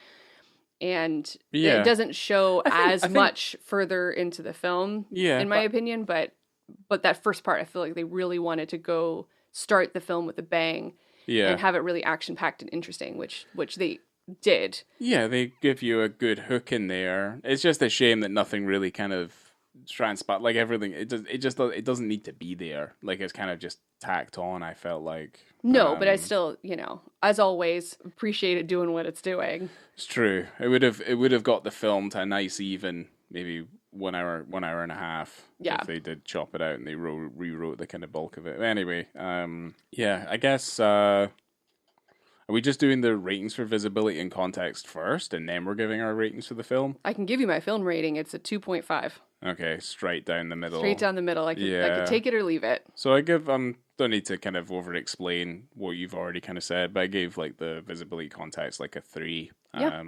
[SPEAKER 2] and it doesn't show much further into the film, in my opinion. But that first part, I feel like they really wanted to go start the film with a bang, and have it really action packed and interesting, which they did. Yeah,
[SPEAKER 1] they give you a good hook in there. It's just a shame that nothing really kind of transpire, like everything. It doesn't need to be there. Like it's kind of just tacked on. I felt like
[SPEAKER 2] but I still, as always, appreciate it doing what it's doing.
[SPEAKER 1] It's true. It would have got the film to a nice even, maybe 1 hour and a half.
[SPEAKER 2] Yeah,
[SPEAKER 1] if they did chop it out and they rewrote the kind of bulk of it. Anyway, I guess. Are we just doing the ratings for visibility and context first, and then we're giving our ratings for the film?
[SPEAKER 2] I can give you my film rating. It's a 2.5.
[SPEAKER 1] Okay, straight down the middle.
[SPEAKER 2] Straight down the middle. I could take it or leave it.
[SPEAKER 1] So I give don't need to kind of over-explain what you've already kind of said, but I gave like the visibility context like a 3.
[SPEAKER 2] Yeah.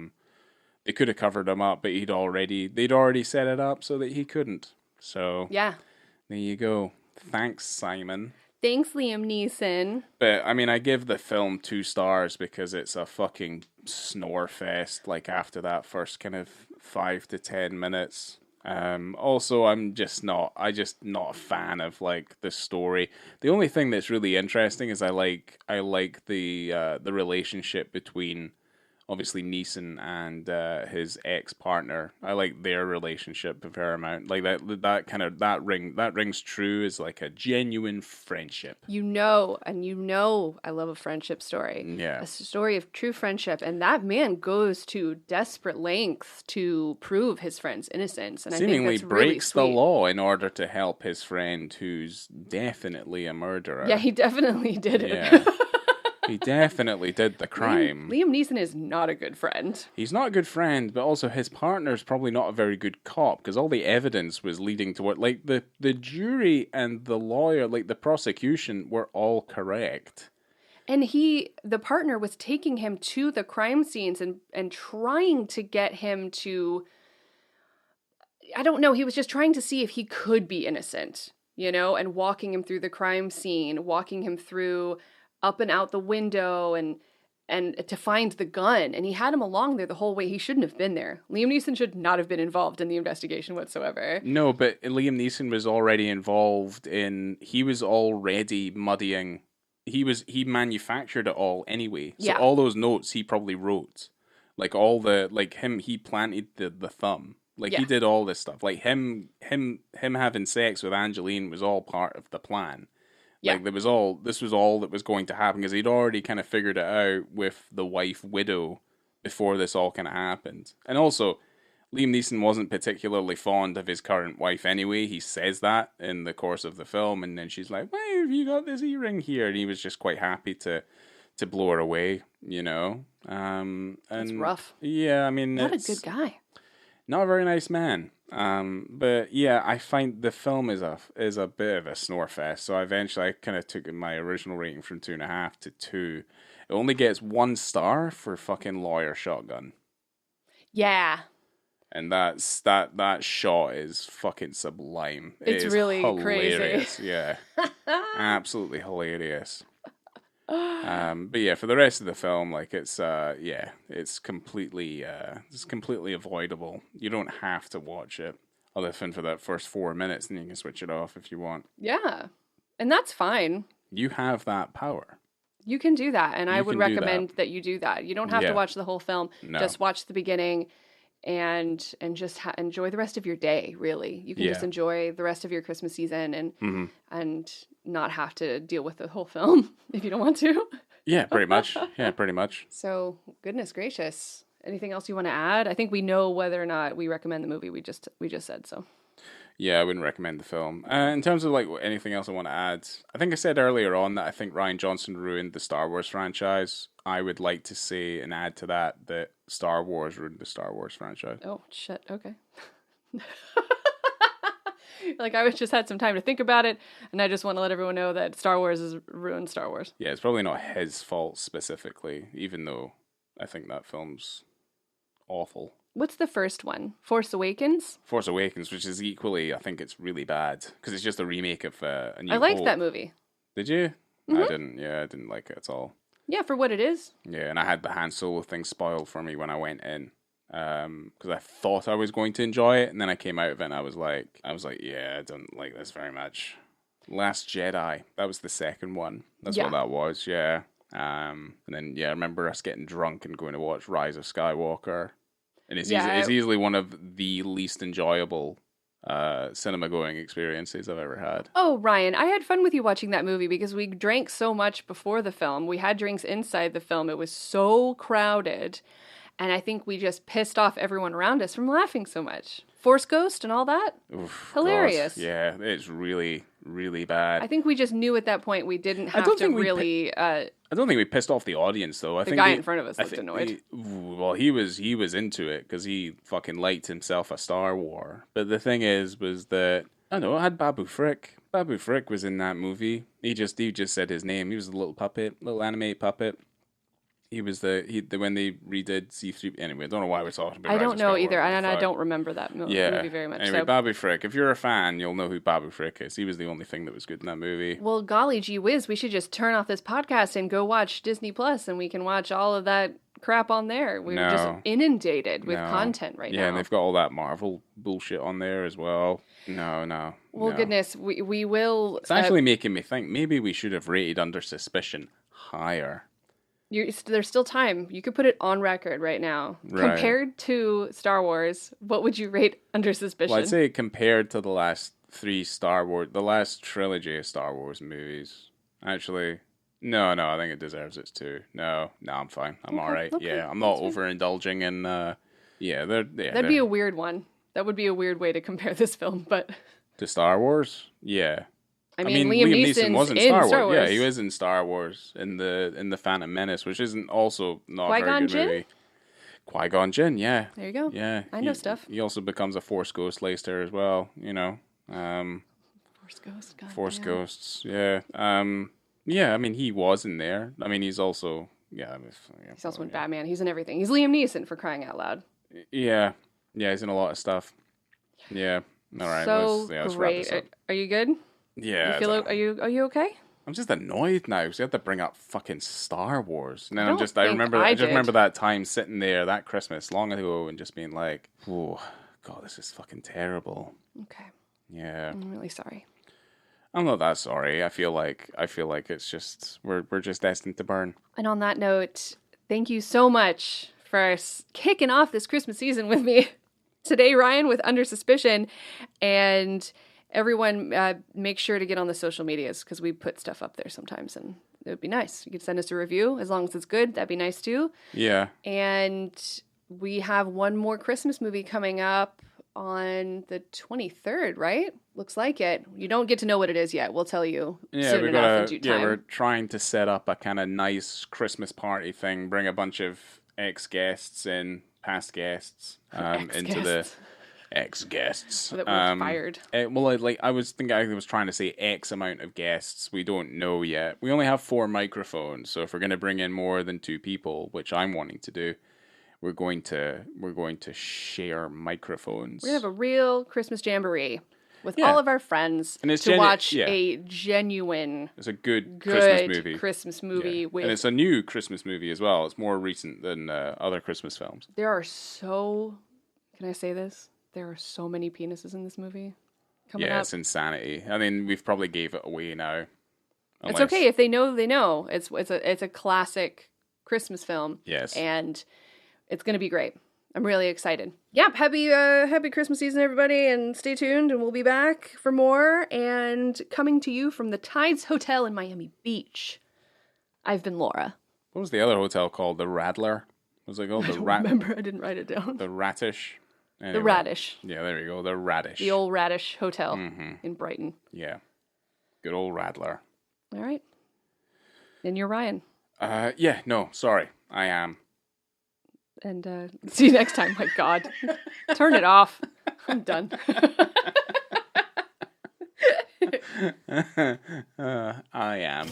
[SPEAKER 1] They could have covered him up, but they'd already set it up so that he couldn't. So
[SPEAKER 2] yeah,
[SPEAKER 1] there you go. Thanks, Simon.
[SPEAKER 2] Thanks, Liam Neeson.
[SPEAKER 1] But, I mean, I give the film 2 stars because it's a fucking snore fest, like, after that first kind of 5 to 10 minutes. Also, I'm just not a fan of, like, the story. The only thing that's really interesting is I like the relationship between, obviously, Neeson and his ex-partner. I like their relationship a fair amount. Like that rings true as like a genuine friendship. I love a friendship story. Yeah.
[SPEAKER 2] A story of true friendship. And that man goes to desperate lengths to prove his friend's innocence. And
[SPEAKER 1] seemingly
[SPEAKER 2] I think that's
[SPEAKER 1] breaks
[SPEAKER 2] really
[SPEAKER 1] the law in order to help his friend who's definitely a murderer.
[SPEAKER 2] Yeah, he definitely did it.
[SPEAKER 1] Yeah. He definitely did the crime.
[SPEAKER 2] Liam Neeson is not a good friend.
[SPEAKER 1] He's not a good friend, but also his partner's probably not a very good cop because all the evidence was leading to what, like the jury and the lawyer, like the prosecution, were all correct.
[SPEAKER 2] And the partner was taking him to the crime scenes and trying to get him to, I don't know, he was just trying to see if he could be innocent, and walking him through the crime scene, walking him through up and out the window and to find the gun. And he had him along there the whole way. He shouldn't have been there. Liam Neeson should not have been involved in the investigation whatsoever.
[SPEAKER 1] No, but Liam Neeson was already involved he was already muddying. He manufactured it all anyway. So all those notes he probably wrote. Like all he planted the thumb. Like he did all this stuff. Like him having sex with Angeline was all part of the plan. Yeah. Like this was all that was going to happen because he'd already kind of figured it out with the wife widow before this all kind of happened. And also, Liam Neeson wasn't particularly fond of his current wife anyway. He says that in the course of the film, and then she's like, "Why have you got this earring here?" And he was just quite happy to blow her away, It's
[SPEAKER 2] rough.
[SPEAKER 1] Yeah, I mean,
[SPEAKER 2] not a good guy.
[SPEAKER 1] Not a very nice man. But yeah, I find the film is a bit of a snore fest. So I kind of took my original rating from 2.5 to 2. It only gets 1 star for fucking lawyer shotgun.
[SPEAKER 2] Yeah.
[SPEAKER 1] And that shot is fucking sublime.
[SPEAKER 2] It's really
[SPEAKER 1] hilarious.
[SPEAKER 2] Crazy.
[SPEAKER 1] Yeah. Absolutely hilarious. But yeah, for the rest of the film, like it's completely avoidable. You don't have to watch it, other than for that first 4 minutes, and you can switch it off if you want.
[SPEAKER 2] Yeah, and that's fine.
[SPEAKER 1] You have that power.
[SPEAKER 2] You can do that, and I would
[SPEAKER 1] can do
[SPEAKER 2] recommend that you do that. You don't have to watch the whole film.
[SPEAKER 1] No.
[SPEAKER 2] Just watch the beginning and just enjoy the rest of your day, really. You can just enjoy the rest of your Christmas season and not have to deal with the whole film if you don't want to.
[SPEAKER 1] Yeah, pretty much. Yeah, pretty much.
[SPEAKER 2] So, goodness gracious. Anything else you want to add? I think we know whether or not we recommend the movie. We just said so.
[SPEAKER 1] Yeah, I wouldn't recommend the film. In terms of like anything else I want to add, I think I said earlier on that I think Rian Johnson ruined the Star Wars franchise. I would like to say and add to that Star Wars ruined the Star Wars franchise.
[SPEAKER 2] Oh, shit. Okay. Like, I just had some time to think about it, and I just want to let everyone know that Star Wars has ruined Star Wars.
[SPEAKER 1] Yeah, it's probably not his fault specifically, even though I think that film's awful.
[SPEAKER 2] What's the first one? Force Awakens?
[SPEAKER 1] Force Awakens, which is equally, I think it's really bad, because it's just a remake of A New Hope.
[SPEAKER 2] I liked that movie.
[SPEAKER 1] Did you?
[SPEAKER 2] Mm-hmm.
[SPEAKER 1] I didn't. Yeah, I didn't like it at all.
[SPEAKER 2] Yeah, for what it is.
[SPEAKER 1] Yeah, and I had the Han Solo thing spoiled for me when I went in, because I thought I was going to enjoy it, and then I came out of it and I was like, yeah, I don't like this very much. Last Jedi, that was the second one. That's what that was. Yeah. And then I remember us getting drunk and going to watch Rise of Skywalker. And it's easily one of the least enjoyable cinema going experiences I've ever had.
[SPEAKER 2] Oh, Ryan, I had fun with you watching that movie because we drank so much before the film. We had drinks inside the film. It was so crowded. And I think we just pissed off everyone around us from laughing so much. Force Ghost and all that?
[SPEAKER 1] Oof,
[SPEAKER 2] hilarious.
[SPEAKER 1] God. Yeah, it's really, really bad.
[SPEAKER 2] I think we just knew at that point we didn't have to really...
[SPEAKER 1] I don't think we pissed off the audience, though.
[SPEAKER 2] The guy in front of us looked annoyed.
[SPEAKER 1] He was into it because he fucking liked himself a Star Wars. But the thing was that, I don't know, it had Babu Frick. Babu Frick was in that movie. He just said his name. He was a little animated puppet. He was when they redid C3. Anyway, I don't know why we're talking about.
[SPEAKER 2] I don't know either, and I don't remember that movie very much.
[SPEAKER 1] Anyway, Babu Frick. If you're a fan, you'll know who Babu Frick is. He was the only thing that was good in that movie.
[SPEAKER 2] Well, golly gee whiz, we should just turn off this podcast and go watch Disney Plus, and we can watch all of that crap on there. We're just inundated with content right now.
[SPEAKER 1] Yeah, and they've got all that Marvel bullshit on there as well. No.
[SPEAKER 2] Well, goodness, we will.
[SPEAKER 1] It's actually making me think maybe we should have rated Under Suspicion higher.
[SPEAKER 2] There's still time. You could put it on record right now. Right. Compared to Star Wars, what would you rate Under Suspicion?
[SPEAKER 1] Well, I'd say compared to the last the last trilogy of Star Wars movies. Actually, no, I think it deserves its 2. No, I'm fine. I'm all right. Okay, yeah, I'm not overindulging in. That'd
[SPEAKER 2] be a weird one. That would be a weird way to compare this film, but
[SPEAKER 1] to Star Wars, yeah.
[SPEAKER 2] I mean, Liam Neeson was in Star Wars.
[SPEAKER 1] Yeah, he was in Star Wars in the Phantom Menace, which isn't also not a very good movie. Qui-Gon Jinn, yeah.
[SPEAKER 2] There you go.
[SPEAKER 1] Yeah,
[SPEAKER 2] I know stuff.
[SPEAKER 1] He also becomes a Force Ghost later as well. You know,
[SPEAKER 2] Force
[SPEAKER 1] Ghosts. Yeah. Yeah. I mean, he was in there. I mean, he's also
[SPEAKER 2] he's also in Batman. He's in everything. He's Liam Neeson, for crying out loud.
[SPEAKER 1] Yeah. He's in a lot of stuff. Yeah. All right.
[SPEAKER 2] So great. Are you good?
[SPEAKER 1] Yeah.
[SPEAKER 2] Are you okay?
[SPEAKER 1] I'm just annoyed now because you had to bring up fucking Star Wars. And then I just remember that time sitting there that Christmas long ago and just being like, oh God, this is fucking terrible.
[SPEAKER 2] Okay.
[SPEAKER 1] Yeah.
[SPEAKER 2] I'm really sorry.
[SPEAKER 1] I'm not that sorry. I feel like it's just we're just destined to burn.
[SPEAKER 2] And on that note, thank you so much for kicking off this Christmas season with me today, Ryan, with Under Suspicion. And everyone, make sure to get on the social medias because we put stuff up there sometimes, and it would be nice. You could send us a review as long as it's good. That'd be nice too.
[SPEAKER 1] Yeah.
[SPEAKER 2] And we have one more Christmas movie coming up on the 23rd, right? Looks like it. You don't get to know what it is yet. We'll tell you soon enough in due time.
[SPEAKER 1] Yeah, we're trying to set up a kind of nice Christmas party thing. Bring a bunch of ex-guests in, past guests, into the ex-guests.
[SPEAKER 2] That were fired.
[SPEAKER 1] I was trying to say X amount of guests. We don't know yet. We only have 4 microphones, so if we're going to bring in more than 2 people, which I'm wanting to do, we're going to share microphones.
[SPEAKER 2] We're going to have a real Christmas jamboree with all of our friends to watch a genuine...
[SPEAKER 1] It's a good
[SPEAKER 2] Christmas movie.
[SPEAKER 1] And it's a new Christmas movie as well. It's more recent than other Christmas films.
[SPEAKER 2] There are so... Can I say this? There are so many penises in this movie coming up.
[SPEAKER 1] Yeah, it's insanity. I mean, we've probably gave it away now.
[SPEAKER 2] It's okay if they know. They know. It's a classic Christmas film.
[SPEAKER 1] Yes.
[SPEAKER 2] And it's going to be great. I'm really excited. Yep. Happy Christmas season, everybody, and stay tuned, and we'll be back for more. And coming to you from the Tides Hotel in Miami Beach, I've been Laura.
[SPEAKER 1] What was the other hotel called? The Radler? Was it called?
[SPEAKER 2] I don't remember. I didn't write it down.
[SPEAKER 1] The Radish? Anyway.
[SPEAKER 2] The Radish.
[SPEAKER 1] Yeah, there you go. The Radish.
[SPEAKER 2] The old Radish Hotel in Brighton.
[SPEAKER 1] Yeah. Good old Radler.
[SPEAKER 2] All right. And you're Ryan.
[SPEAKER 1] Yeah, no, sorry. I am.
[SPEAKER 2] And see you next time. My God. Turn it off. I'm done.
[SPEAKER 1] I am.